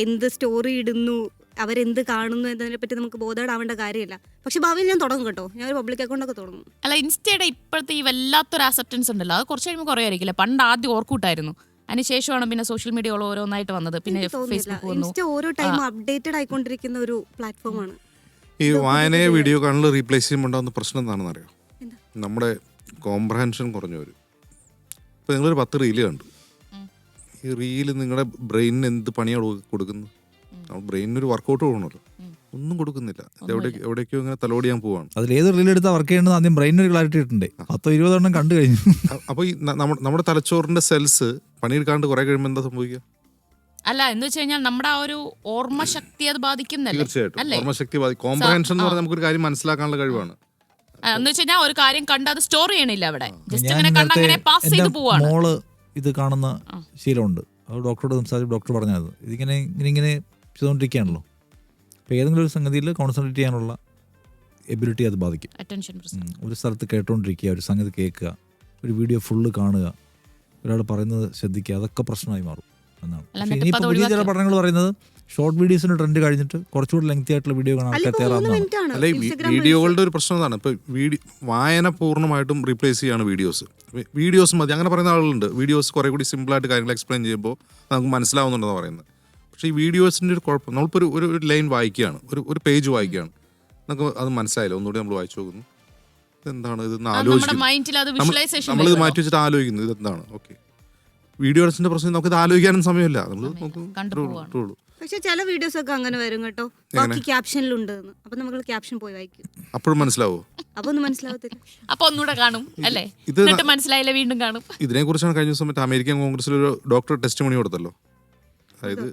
എന്ത് സ്റ്റോറി ഇടുന്നു, അവരെന്ത് കാണുന്നു എന്നതിനെ പറ്റി നമുക്ക് ബോധേടാവേണ്ട കാര്യമില്ല. പക്ഷെ ഭാവിയിൽ ഞാൻ തുടങ്ങും കേട്ടോ. ഞാൻ ഒരു പബ്ലിക് അക്കൗണ്ട് ഒക്കെ തുടങ്ങും. അല്ല, ഇൻസ്റ്റയുടെ ഇപ്പോഴത്തെ ഈ വല്ലാത്തൊരു ആക്സെപ്റ്റൻസ് ഉണ്ടല്ലോ, അത് കുറച്ച് കഴിയുമ്പോൾ കുറേ ആയിരിക്കില്ല. പണ്ട് ആദ്യം ഓർക്കൂട്ടായിരുന്നു, അതിനുശേഷമാണ് പിന്നെ സോഷ്യൽ മീഡിയ ഓരോന്നായിട്ട് വന്നത്. പിന്നെ ഫേസ്ബുക്ക് വന്നു. ഇൻസ്റ്റ ഓരോ ടൈം അപ്ഡേറ്റഡ് ആയിക്കൊണ്ടിരിക്കുന്ന ഒരു പ്ലാറ്റ്ഫോമാണ്. ഈ വായനയെ വീഡിയോ കാണൽ റീപ്ലേസ് ചെയ്യുമ്പോൾ ഉണ്ടാകുന്ന പ്രശ്നം എന്താണെന്ന് അറിയാം? നമ്മുടെ കോംപ്രഹെൻഷൻ കുറഞ്ഞു വരും. ഇപ്പോൾ നിങ്ങളൊരു 10 റീല് കണ്ടു. ഈ റീല് നിങ്ങളുടെ ബ്രെയിനിന് എന്ത് പണിയാണ് കൊടുക്കുന്നത്? ബ്രെയിനിനൊരു വർക്കൗട്ട് കൊടുക്കണമല്ലോ. ഒന്നും കൊടുക്കുന്നില്ല. എവിടേക്കോ ഇങ്ങനെ തലോടിയാൻ പോവാണ്. അതിൽ ഏത് റീൽ എടുത്താൽ വർക്ക് ചെയ്യേണ്ടത് ആദ്യം ബ്രെയിനിന് ഒരു ക്ലാരിറ്റി ഇട്ടുണ്ട്. 10-20 എണ്ണം കണ്ടു കഴിഞ്ഞു. അപ്പോൾ ഈ നമ്മുടെ തലച്ചോറിന്റെ സെൽസ് പണിയെടുക്കാണ്ട് കുറെ കഴിയുമ്പോൾ എന്താ സംഭവിക്കുക? അല്ല എന്ന് വെച്ച് കഴിഞ്ഞാൽ നമ്മുടെ ആ ഒരു ഓർമ്മശക്തി അത് ബാധിക്കുന്നല്ലേ? തീർച്ചയായിട്ടും ഓർമ്മശക്തി കോംപ്രഹെൻഷൻ എന്ന് പറഞ്ഞാൽ നമുക്കൊരു കാര്യം മനസ്സിലാക്കാനുള്ള കഴിവാണ്. എന്ന് വെച്ച് കഴിഞ്ഞാൽ ഒരു കാര്യം കണ്ട് അത് സ്റ്റോർ ചെയ്യണില്ല അവിടെ, ജസ്റ്റ് അങ്ങനെ കണ്ട് അങ്ങനെ പാസ് ചെയ്ത് പോവാണ്. മോള് ഇത് കാണുന്ന ശീലമുണ്ട്. അത് ഡോക്ടറോട് സംസാരിച്ച് ഡോക്ടർ പറഞ്ഞത് ഇതിങ്ങനെ ഇങ്ങനെ ചെയ്തുകൊണ്ടിരിക്കുകയാണല്ലോ. അപ്പോൾ ഏതെങ്കിലും ഒരു സംഗതിയിൽ കോൺസെൻട്രേറ്റ് ചെയ്യാനുള്ള എബിലിറ്റി അത് ബാധിക്കും. ഒരു സ്ഥലത്ത് കേട്ടോണ്ടിരിക്കുക, ഒരു സംഗതി കേൾക്കുക, ഒരു വീഡിയോ ഫുള്ള് കാണുക, ഒരാൾ പറയുന്നത് ശ്രദ്ധിക്കുക, അതൊക്കെ പ്രശ്നമായി മാറും എന്നാണ്. പക്ഷേ ഇനിയിപ്പോൾ പുതിയ ചില പഠനങ്ങൾ പറയുന്നത് ഷോർട്ട് വീഡിയോസിന്റെ ട്രെൻഡ് കഴിഞ്ഞിട്ട് കുറച്ചുകൂടി ലെങ്തി ആയിട്ടുള്ള വീഡിയോ കാണാൻ ആൾക്കാർ തയ്യാറാവുന്നതാണ്. അല്ലെ വീഡിയോകളുടെ ഒരു പ്രശ്നം അതാണ്. ഇപ്പോൾ വായന പൂർണ്ണമായിട്ടും റീപ്ലേസ് ചെയ്യാണ് വീഡിയോസ് മതി അങ്ങനെ പറയുന്ന ആളുകളുണ്ട്. വീഡിയോസ് കുറെ കൂടി സിമ്പിളായിട്ട് കാര്യങ്ങൾ എക്സ്പ്ലെയിൻ ചെയ്യുമ്പോൾ നമുക്ക് മനസ്സിലാവുന്നുണ്ടെന്ന് പറയുന്നത്. പക്ഷേ ഈ വീഡിയോസിൻ്റെ ഒരു കുഴപ്പം, നമ്മളിപ്പോൾ ഒരു ലൈൻ വായിക്കുകയാണ്, ഒരു പേജ് വായിക്കുകയാണ്, നമുക്ക് അത് മനസ്സിലായില്ല, ഒന്നുകൂടി നമ്മൾ വായിച്ചു നോക്കുന്നു, ഇതെന്താണ് ഇതെന്ന് ആലോചിക്കുന്നു, നമ്മളിത് മാറ്റി വെച്ചിട്ട് ആലോചിക്കുന്നു ഇതെന്താണ്. ഓക്കെ, വീഡിയോസിന്റെ പ്രശ്നം നമുക്കിത് ആലോചിക്കാനും സമയമില്ല, നമ്മൾ. പക്ഷെ ചില വീഡിയോസ് ഒക്കെ അങ്ങനെ വരും കേട്ടോ, ബാക്കി ക്യാപ്ഷനിലുണ്ട്, അപ്പൊ നമ്മൾ ക്യാപ്ഷൻ പോയി വായിക്കും, അപ്പോഴും മനസ്സിലാവോ? അപ്പൊ ഒന്നും മനസ്സിലാവത്തില്ല, അപ്പൊ ഒന്നുകൂടെ കാണും അല്ലേ, മനസ്സിലായില്ല വീണ്ടും കാണും. ഇതിനെ കുറിച്ചാണ് കഴിഞ്ഞ ദിവസം മറ്റേ അമേരിക്കൻ കോൺഗ്രസിൽ ഒരു ഡോക്ടർ ടെസ്റ്റ് മണി കൊടുത്തല്ലോ. അതായത്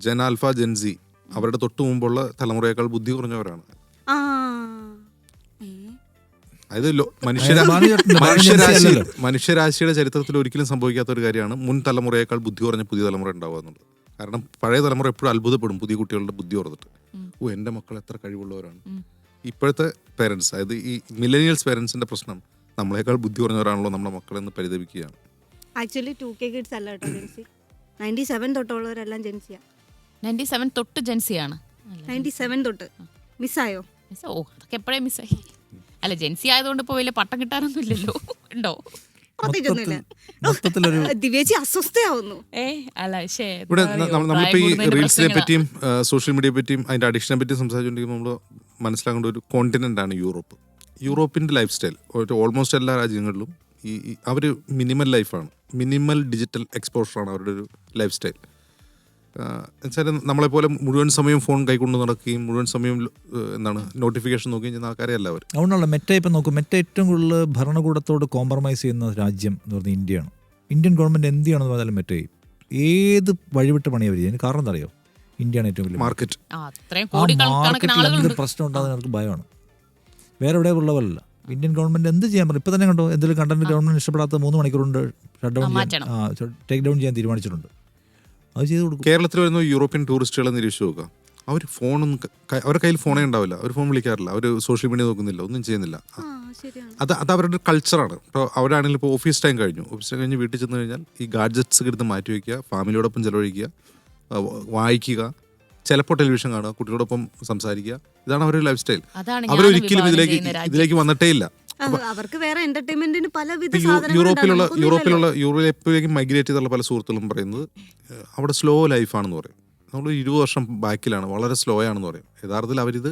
ജെൻ ആൽഫ ജെൻ സി അവരുടെ തൊട്ട് മുമ്പുള്ള തലമുറയേക്കാൾ ബുദ്ധി കുറഞ്ഞവരാണ്. അതായത് മനുഷ്യരാശിയുടെ ചരിത്രത്തിൽ ഒരിക്കലും സംഭവിക്കാത്ത ഒരു കാര്യമാണ് മുൻ തലമുറയേക്കാൾ ബുദ്ധി കുറഞ്ഞ പുതിയ തലമുറ ഉണ്ടാവുക എന്നുള്ളത്. കാരണം പഴയ തലമുറ എപ്പോഴും അത്ഭുതപ്പെടും പുതിയ കുട്ടികളുടെ ബുദ്ധി ഓർത്തിട്ട്, എൻ്റെ മക്കൾ എത്ര കഴിവുള്ളവരാണ്. ഇപ്പോഴത്തെ പേരൻസ്, അതായത് ഈ മില്ലേനിയൽസ് പേരൻസിന്റെ പ്രശ്നം നമ്മളെക്കാൾ ബുദ്ധി കുറഞ്ഞവരാണല്ലോ നമ്മുടെ മക്കളെന്ന് പരിതപിക്കുകയാണ്. ആക്ച്വലി 2K കിഡ്സ് അല്ല കേട്ടോ ജെൻസി, 97 തൊട്ടുള്ളവരെല്ലാം ജെൻസിയാ. 97 തൊട്ട് ജെൻസിയാണ്. 97 തൊട്ട് മിസ്സായോ? ഓ, അതൊക്കെ എപ്പോഴേ മിസ്സായി. അല്ല, ജെൻസി ആയതുകൊണ്ട് ഇപ്പോൾ വലിയ പട്ടം കിട്ടാനൊന്നും ഇല്ലല്ലോ, ഉണ്ടോ? ദിവ്യേച്ചി അസ്വസ്ഥയാവുന്നു. ഇവിടെ നമ്മളിപ്പോൾ ഈ റീൽസിനെ പറ്റിയും സോഷ്യൽ മീഡിയയെ പറ്റിയും അതിന്റെ അഡിക്ഷനെ പറ്റിയും സംസാരിച്ചുകൊണ്ടിരിക്കുമ്പോൾ നമ്മൾ മനസ്സിലാക്കേണ്ട ഒരു കോണ്ടിനെന്റ് ആണ് യൂറോപ്പ്. യൂറോപ്പിന്റെ ലൈഫ് സ്റ്റൈൽ ഓൾമോസ്റ്റ് എല്ലാ രാജ്യങ്ങളിലും അവർ മിനിമൽ ലൈഫാണ്, മിനിമൽ ഡിജിറ്റൽ എക്സ്പോഷറാണ് അവരുടെ ഒരു ലൈഫ് സ്റ്റൈൽ. എന്നുവെച്ചാൽ നമ്മളെപ്പോലെ മുഴുവൻ സമയം ഫോൺ കൈകൊണ്ട് നടക്കുകയും മുഴുവൻ സമയം നോട്ടിഫിക്കേഷൻ നോക്കുകയും ചെയ്യുന്ന ആൾക്കാരെയല്ല അവർ. അതുകൊണ്ടുള്ള മെറ്റ ഇപ്പം നോക്കും, മെറ്റ ഏറ്റവും കൂടുതൽ ഭരണകൂടത്തോട് കോംപ്രമൈസ് ചെയ്യുന്ന രാജ്യം എന്ന് പറഞ്ഞാൽ ഇന്ത്യയാണ്. ഇന്ത്യൻ ഗവൺമെൻറ് എന്ത് ചെയ്യണമെന്ന് പറഞ്ഞാലും മെറ്റ ചെയ്യും. ഏത് വഴിവിട്ട് പണി അവർ ചെയ്യും. കാരണം എന്താ അറിയോ, ഇന്ത്യയാണ് ഏറ്റവും വലിയ മാർക്കറ്റ്. മാർക്കറ്റിൽ എന്തൊരു പ്രശ്നം ഉണ്ടാകുന്ന അവർക്ക് ഭയമാണ്. വേറെ എവിടെ ഉള്ള പോലല്ല. ഇന്ത്യൻ ഗവൺമെൻറ് എന്ത് ചെയ്യാൻ പറയും. ഇപ്പം തന്നെ കണ്ടോ, എന്തെങ്കിലും കണ്ടന്റ് ഗവൺമെൻറ് ഇഷ്ടപ്പെടാത്ത 3 മണിക്കൂർ കൊണ്ട് ടേക്ക് ഡൗൺ ചെയ്യാൻ തീരുമാനിച്ചിട്ടുണ്ട്. അത് ചെയ്ത് കൊടുക്കും. കേരളത്തിൽ വരുന്ന യൂറോപ്യൻ ടൂറിസ്റ്റുകളെ നിരീക്ഷിച്ച് നോക്കുക, അവർ ഫോണൊന്നും അവരുടെ കയ്യിൽ ഫോണേ ഉണ്ടാവില്ല, അവർ ഫോൺ വിളിക്കാറില്ല, അവർ സോഷ്യൽ മീഡിയ നോക്കുന്നില്ല, ഒന്നും ചെയ്യുന്നില്ല. അത് അവരുടെ കൾച്ചറാണ്. ഇപ്പോൾ അവരാണെങ്കിൽ ഇപ്പോൾ ഓഫീസ് ടൈം കഴിഞ്ഞ് വീട്ടിൽ ചെന്ന് കഴിഞ്ഞാൽ ഈ ഗാഡ്ജറ്റ്സ് എടുത്ത് മാറ്റി വയ്ക്കുക, ഫാമിലിയോടൊപ്പം ചിലവഴിക്കുക, വായിക്കുക, ചിലപ്പോൾ ടെലിവിഷൻ കാണുക, കുട്ടികളോടൊപ്പം സംസാരിക്കുക. ഇതാണ് അവരുടെ ലൈഫ് സ്റ്റൈൽ. അവരൊരിക്കലും ഇതിലേക്ക് വന്നിട്ടേ ഇല്ല. അവർക്ക് വേറെ എന്റർടൈൻമെന്റിന് പലവിധ യൂറോപ്പിലേക്ക് മൈഗ്രേറ്റ് ചെയ്തുള്ള പല സുഹൃത്തുക്കളും പറയുന്നത് അവിടെ സ്ലോ ലൈഫാണെന്ന് പറയും. നമ്മൾ 20 വർഷം ബാക്കിലാണ്, വളരെ സ്ലോ ആണെന്ന് പറയും. യഥാർത്ഥത്തിൽ അവരിത്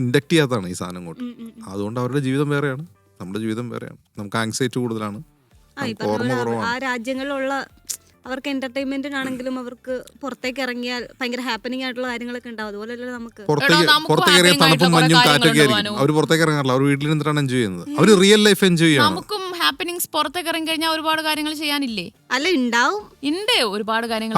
ഇൻഡക്ട് ചെയ്യാത്തതാണ് ഈ സാധനം കൊണ്ട്. അതുകൊണ്ട് അവരുടെ ജീവിതം വേറെയാണ്, നമ്മുടെ ജീവിതം വേറെയാണ്. നമുക്ക് ആങ്സൈറ്റി കൂടുതലാണ്, ഓർമ്മ കുറവാണ്. ആ രാജ്യങ്ങളിലുള്ള അവർക്ക് എന്റർടൈൻമെന്റിനാണെങ്കിലും അവർക്ക് പുറത്തേക്ക് ഇറങ്ങിയാൽ ഭയങ്കര ഹാപ്പനിങ് ആയിട്ടുള്ള കാര്യങ്ങളൊക്കെ ഉണ്ടാവും. അതുപോലെയല്ലേ നമുക്ക് പുറത്തേക്ക് ഇറങ്ങിയ തണുപ്പും മഞ്ഞും കാറ്റൊക്കെ ആയിരിക്കും. അവർ പുറത്തേക്ക് ഇറങ്ങാറില്ല, അവർ വീട്ടിൽ നിന്നിട്ടാണ് എൻജോയ് ചെയ്യുന്നത്. അവർ റിയൽ ലൈഫ് എൻജോയ് ചെയ്യണം. നമുക്കും ഹാപ്പനിങ്സ് പുറത്തേക്ക് ഇറങ്ങി കഴിഞ്ഞാൽ ഒരുപാട് കാര്യങ്ങൾ ചെയ്യാനില്ലേ? അല്ല, ഉണ്ടാവും, ഉണ്ട് ഒരുപാട് കാര്യങ്ങൾ.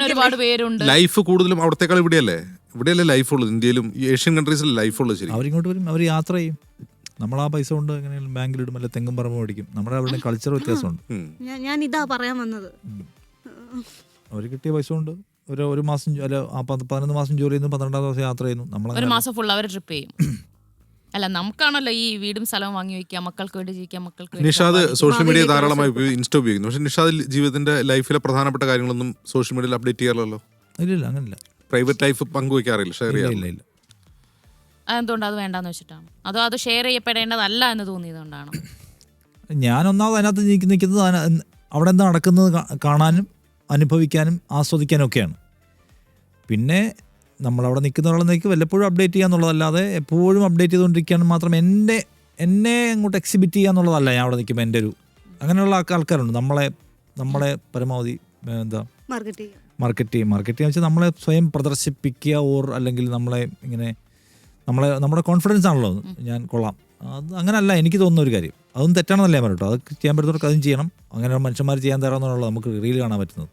ഒരുപാട് പേരുണ്ട്. ലൈഫ് കൂടുതലും അവിടത്തേക്കാൾ ഇവിടെയല്ലേ ലൈഫ് ഉള്ളത്. ഇന്ത്യയിലും ഏഷ്യൻ കൺട്രീസിൽ ലൈഫ് ഉള്ളത്. ശരി, അവരിങ്ങോട്ട് വരും, അവർ യാത്ര ചെയ്യും. നമ്മൾ ആ പൈസ കൊണ്ട് എങ്ങനെയും ബാങ്കിലിടും, അല്ലെ തെങ്ങും പറമ്പ് മേടിക്കും. നമ്മുടെ അവിടെ കൾച്ചർ വ്യത്യാസമുണ്ട്. ഞാൻ ഇതാ പറയാൻ വന്നത്. അവർ കിട്ടിയ പൈസ കൊണ്ട് ഒരു മാസം അല്ല 11 മാസം ജോലി ചെയ്യുന്നു, 12 ദിവസം യാത്ര ചെയ്യുന്നു. ഒരു മാസം ഫുൾ അവർ ട്രിപ്പ് ചെയ്യും. അല്ല, നമുക്കാണല്ലോ ഈ വീടും സ്ഥലവും വാങ്ങി വയ്ക്കുക, മക്കൾക്ക് വേണ്ടി ജീവിക്കാം, മക്കൾക്ക്. നിഷാദ് സോഷ്യൽ മീഡിയ ധാരാളമായി ഇൻസ്റ്റ ഉപയോഗിക്കുന്നു. പക്ഷെ നിഷാദ് ജീവിതത്തിന്റെ ലൈഫിലെ പ്രധാനപ്പെട്ട കാര്യങ്ങളൊന്നും സോഷ്യൽ മീഡിയയിൽ അപ്ഡേറ്റ് ചെയ്യാറില്ലല്ലോ. ഇല്ല, അങ്ങനെയില്ല. പ്രൈവറ്റ് ലൈഫ് പങ്കുവയ്ക്കാറില്ല, ഷെയർ ചെയ്യാറില്ല. അതെന്തുകൊണ്ട്? അത് വേണ്ടാന്ന് വെച്ചിട്ടാണ്? അതോ അത് ഷെയർ ചെയ്യപ്പെടേണ്ടതല്ല എന്ന് തോന്നിയതുകൊണ്ടാണ്? ഞാൻ ഒന്നാമത് അതിനകത്ത് നിൽക്കുന്നത് അവിടെ എന്താ നടക്കുന്നത് കാണാനും അനുഭവിക്കാനും ആസ്വദിക്കാനും ഒക്കെയാണ്. പിന്നെ നമ്മളവിടെ നിൽക്കുന്ന ഒരാളെന്നേക്ക് വല്ലപ്പോഴും അപ്ഡേറ്റ് ചെയ്യുക എന്നുള്ളതല്ലാതെ എപ്പോഴും അപ്ഡേറ്റ് ചെയ്തുകൊണ്ടിരിക്കുകയാണ് മാത്രം എന്നെ അങ്ങോട്ട് എക്സിബിറ്റ് ചെയ്യുക എന്നുള്ളതല്ല. ഞാൻ അവിടെ നിൽക്കുമ്പോൾ എൻ്റെ ഒരു അങ്ങനെയുള്ള ആൾക്കാരുണ്ട് നമ്മളെ പരമാവധി എന്താ മാർക്കറ്റ് വെച്ചാൽ നമ്മളെ സ്വയം പ്രദർശിപ്പിക്കുക അല്ലെങ്കിൽ നമ്മളെ ഇങ്ങനെ നമ്മുടെ കോൺഫിഡൻസ് ആണല്ലോ ഞാൻ കൊള്ളാം. അത് അങ്ങനല്ല എനിക്ക് തോന്നുന്ന ഒരു കാര്യം. അതൊന്നും തെറ്റാണെന്നല്ല ഞാൻ പറയട്ടോ. അത് ചെയ്യാൻ പറ്റുന്നവർക്ക് അതും ചെയ്യണം. അങ്ങനെ മനുഷ്യന്മാർ ചെയ്യാൻ തരാമെന്നുള്ളത് നമുക്ക് റീൽ കാണാൻ പറ്റുന്നത്.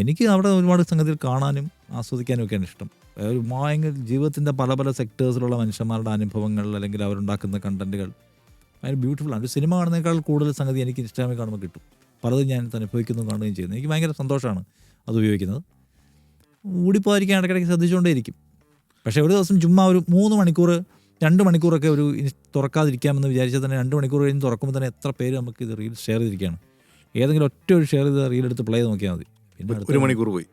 എനിക്ക് അവിടെ ഒരുപാട് സംഗതികൾ കാണാനും ആസ്വദിക്കാനും ഒക്കെയാണ് ഇഷ്ടം. ഒരു ഭയങ്കര ജീവിതത്തിൻ്റെ പല സെക്ടേഴ്സിലുള്ള മനുഷ്യന്മാരുടെ അനുഭവങ്ങൾ അല്ലെങ്കിൽ അവരുണ്ടാക്കുന്ന കണ്ടന്റുകൾ ഭയങ്കര ബ്യൂട്ടിഫുള്ളാണ്. ഒരു സിനിമ കാണുന്നതിനേക്കാൾ കൂടുതൽ സംഗതി എനിക്ക് ഇൻസ്റ്റാഗ്രാമിൽ കാണുമ്പോൾ കിട്ടും. പലതും ഞാൻ അനുഭവിക്കുന്നു കാണുകയും ചെയ്യുന്നു. എനിക്ക് ഭയങ്കര സന്തോഷമാണ് അത് ഉപയോഗിക്കുന്നത്. ഊടിപ്പോയിരിക്കാൻ ഇടയ്ക്കിടയ്ക്ക് ശ്രദ്ധിച്ചുകൊണ്ടേയിരിക്കും. പക്ഷേ ഒരു ദിവസം ചുമ്മാ ഒരു 3 മണിക്കൂർ 2 മണിക്കൂറൊക്കെ ഒരു തുറക്കാതിരിക്കാമെന്ന് വിചാരിച്ചാൽ തന്നെ 2 മണിക്കൂർ കഴിഞ്ഞ് തുറക്കുമ്പോൾ തന്നെ എത്ര പേര് നമുക്ക് ഇത് റീൽ ഷെയർ ചെയ്തിരിക്കുകയാണ്. ഏതെങ്കിലും ഒറ്റ ഒരു ഷെയർ ചെയ്ത റീൽ എടുത്ത് പ്ലേ ചെയ്ത് നോക്കിയാൽ മതി. പിന്നെ 1 മണിക്കൂർ പോയി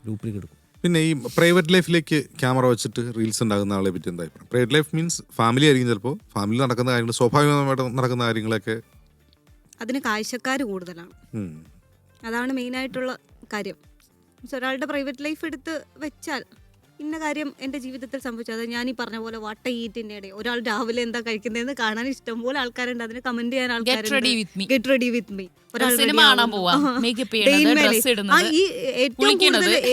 ലൂപ്പിലേക്ക് എടുക്കും. പിന്നെ ഈ പ്രൈവറ്റ് ലൈഫിലേക്ക് ക്യാമറ വെച്ചിട്ട് റീൽസ് ഉണ്ടാകുന്ന ആളെ പറ്റി എന്താ അഭിപ്രായം? പ്രൈവറ്റ് ലൈഫ് മീൻസ് ഫാമിലി ആയിരിക്കും. ചിലപ്പോൾ ഫാമിലി നടക്കുന്ന കാര്യങ്ങൾ, സ്വാഭാവികമായിട്ട് നടക്കുന്ന കാര്യങ്ങളൊക്കെ അതിന് കാഴ്ചക്കാർ കൂടുതലാണ്. അതാണ് മെയിനായിട്ടുള്ള കാര്യം. ഒരാളുടെ പ്രൈവറ്റ് ലൈഫ് എടുത്ത് വെച്ചാൽ ഇന്ന കാര്യം എൻ്റെ ജീവിതത്തിൽ സംഭവിച്ചു, അത് ഞാൻ ഈ പറഞ്ഞ പോലെ വാട്ട ഈറ്റിൻ്റെ ഇടയിൽ ഒരാൾ രാവിലെ എന്താ കഴിക്കുന്നതെന്ന് കാണാൻ ഇഷ്ടംപോലെ ആൾക്കാരുണ്ട്. അതിന് കമന്റ് ചെയ്യാൻ ആൾക്കാരുണ്ട്. Get ready with me.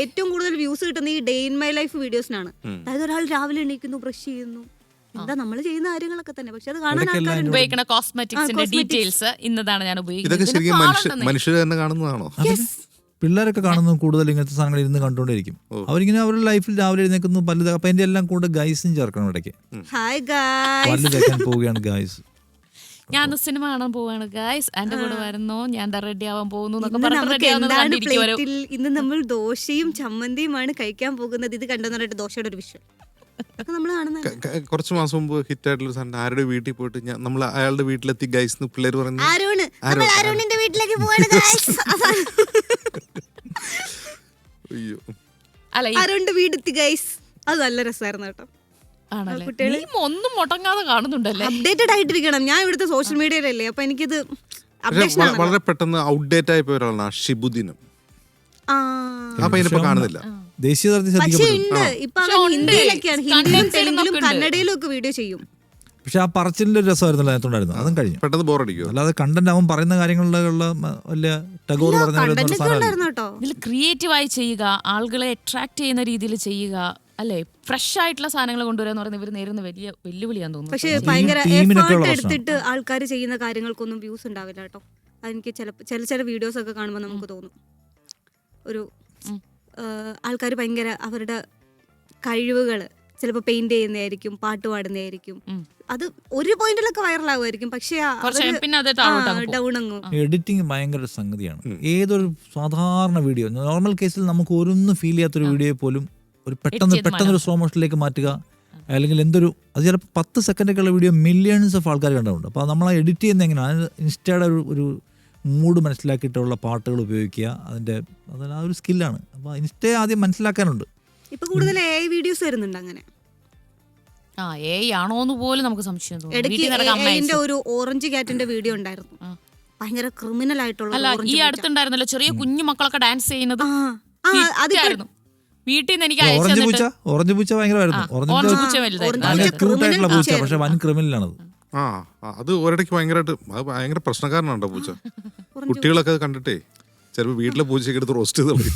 ഏറ്റവും കൂടുതൽ വ്യൂസ് കിട്ടുന്ന ഈ ഡേ ഇൻ മൈ ലൈഫ് വീഡിയോസിനാണ്. അതായത് ഒരാൾ രാവിലെ എണീക്കുന്നു, ബ്രഷ് ചെയ്യുന്നു, എന്താ നമ്മൾ ചെയ്യുന്ന കാര്യങ്ങളൊക്കെ തന്നെ. പക്ഷെ അത് കാണാൻ ഉപയോഗിക്കുന്ന കോസ്മെറ്റിക്സിന്റെ ഡീറ്റെയിൽസ് ഇന്നതാണ് ഞാൻ ഉപയോഗിക്കുന്നത്. ഇതൊക്കെ ശരിക്കും മനുഷ്യർ തന്നെ കാണുന്നതാണോ? പിള്ളേരൊക്കെ കാണുന്നത് കൂടുതൽ ഇങ്ങനത്തെ സാധനങ്ങൾ ഇരുന്ന് കണ്ടുകൊണ്ടിരിക്കും. അവരിങ്ങനെ അവരുടെ ലൈഫിൽ രാവിലെ എഴുന്നേക്കുന്നു, പല്ല്. അപ്പൊ എന്റെ എല്ലാം കൂടെ ഗൈസും ചേർക്കണം ഇടയ്ക്ക്. പല്ല് തേക്കാൻ പോവുകയാണ് ഗൈസ്, ഞാൻ സിനിമ കാണാൻ പോവാണ് ഗൈസ്, എന്റെ കൂടെ വരുന്നു, ഞാൻ റെഡി ആവാൻ പോകുന്നു. ഇന്ന് നമ്മൾ ദോശയും ചമ്മന്തിയുമാണ് കഴിക്കാൻ പോകുന്നത്. ഇത് കണ്ടെന്ന് പറഞ്ഞിട്ട് ദോശയുടെ ഒരു വിഷയം നമ്മൾ കാണുന്നത്. കുറച്ച് മാസം മുമ്പ് ഹിറ്റ് ആയിട്ടുള്ള സാധനം ആരുടെ വീട്ടിൽ പോയിട്ട് നമ്മൾ അയാളുടെ വീട്ടിലെത്തി ഗൈസ് പിള്ളേർ പറഞ്ഞു ആരോണിന്റെ വീട്ടിലേക്ക് പോവാണ് ഗൈസ്. അയ്യോ ആരോണിന്റെ വീടെത്തി ഗൈസ്. അത് നല്ല രസമായിരുന്നു കേട്ടോ. കുട്ടികളെ ഒന്നും മുടങ്ങാതെ കാണുന്നുണ്ടല്ലേ, അപ്ഡേറ്റഡ് ആയിട്ടിരിക്കണം. ഞാൻ ഇവിടുത്തെ സോഷ്യൽ മീഡിയയിലല്ലേ, അപ്പൊ എനിക്കിത് വളരെ പെട്ടെന്ന് ഔട്ട്ഡേറ്റ് ആയി പോയ ഒരാളാണ് ഷിബുദ്ദീനും. കാണുന്നില്ല. ദേശീയ തലത്തിൽ ഹിന്ദിയിലും തെലുങ്കിലും കന്നഡയിലും ഒക്കെ വീഡിയോ ചെയ്യും. പക്ഷെ ആ പറച്ചിലിന്റെ ഒരു രസമായിരുന്നല്ലോ അതിനകത്തുണ്ടായിരുന്നു. അതും കഴിഞ്ഞു. പെട്ടെന്ന് ബോറടിക്കും. അല്ലാതെ കണ്ടന്റ് അവൻ പറയുന്ന കാര്യങ്ങളിലുള്ള വലിയ ടഗോർ പറഞ്ഞ ക്രിയേറ്റീവായി ചെയ്യുക, ആളുകളെ അട്രാക്ട് ചെയ്യുന്ന രീതിയിൽ ചെയ്യുക, അല്ലെ, ഫ്രഷ് ആയിട്ടുള്ള സാധനങ്ങൾ കൊണ്ടുവരാന്ന് പറയുന്നത് ഇവർ നേരിടുന്ന വലിയ വെല്ലുവിളിയാന്ന് തോന്നുന്നു. പക്ഷെ ഭയങ്കര എഫേർട്ട് എടുത്തിട്ട് ആൾക്കാർ ചെയ്യുന്ന കാര്യങ്ങൾക്കൊന്നും വ്യൂസ് ഉണ്ടാവില്ല കേട്ടോ. അതെനിക്ക് ചില വീഡിയോസ് ഒക്കെ കാണുമ്പോൾ നമുക്ക് തോന്നും ഒരു ആൾക്കാർ ഭയങ്കര അവരുടെ കഴിവുകൾ ചിലപ്പോൾ പെയിന്റ് ചെയ്യുന്നതായിരിക്കും, പാട്ട് പാടുന്നതായിരിക്കും. അത് ഒരു പോയിന്റിലൊക്കെ വൈറലാകുമായിരിക്കും, പക്ഷെ ഡൗൺ അങ്ങും. എഡിറ്റിംഗ് ഭയങ്കര സംഗതിയാണ്. ഏതൊരു സാധാരണ വീഡിയോ, നോർമൽ കേസിൽ നമുക്ക് ഒരൊന്നും ഫീൽ ചെയ്യാത്തൊരു വീഡിയോ പോലും ഒരു പെട്ടെന്നൊരു സ്ലോ മോഷനിലേക്ക് മാറ്റുക, അല്ലെങ്കിൽ അത് ചിലപ്പോൾ 10 സെക്കൻഡൊക്കെയുള്ള വീഡിയോ മില്യൺസ് ഓഫ് ആൾക്കാർ കണ്ടിട്ടുണ്ട്. അപ്പോൾ നമ്മൾ എഡിറ്റ് ചെയ്യുന്ന എങ്ങനെയാണ്, ഇൻസ്റ്റയുടെ ഒരു മൂഡ് മനസ്സിലാക്കിയിട്ടുള്ള പാട്ടുകൾ ഉപയോഗിക്കുക, ആ ഒരു സ്കില്ലാണ്. അപ്പോൾ ഇൻസ്റ്റയെ ആദ്യം മനസ്സിലാക്കാനുണ്ട്. ഇപ്പൊ കൂടുതൽ AI വീഡിയോസ് വരുന്നുണ്ട്. അങ്ങനെ ആണോന്ന് പോലും നമുക്ക് സംശയം തോന്നും. ഒരു ഓറഞ്ച് ക്യാറ്റിന്റെ വീഡിയോ ഉണ്ടായിരുന്നു, ഭയങ്കര ക്രിമിനൽ ആയിട്ടുള്ള. ഈ അടുത്തുണ്ടായിരുന്നല്ലോ ചെറിയ കുഞ്ഞു മക്കളൊക്കെ ഡാൻസ് ചെയ്യുന്നത്, വീട്ടിൽ നിന്ന് എനിക്ക് ഓറഞ്ച് പൂച്ച ഭയങ്കരമായിട്ടുള്ള പൂച്ച, പക്ഷെ വൻ ക്രിമിനലാണത്. അത് ഒരിടയ്ക്ക് ഭയങ്കര പ്രശ്നക്കാരനാണോ പൂച്ച. കുട്ടികളൊക്കെ കണ്ടിട്ടേ ചിലപ്പോൾ വീട്ടിലെ പൂച്ചയൊക്കെ എടുത്ത് റോസ്റ്റ് ചെയ്ത് കളയും.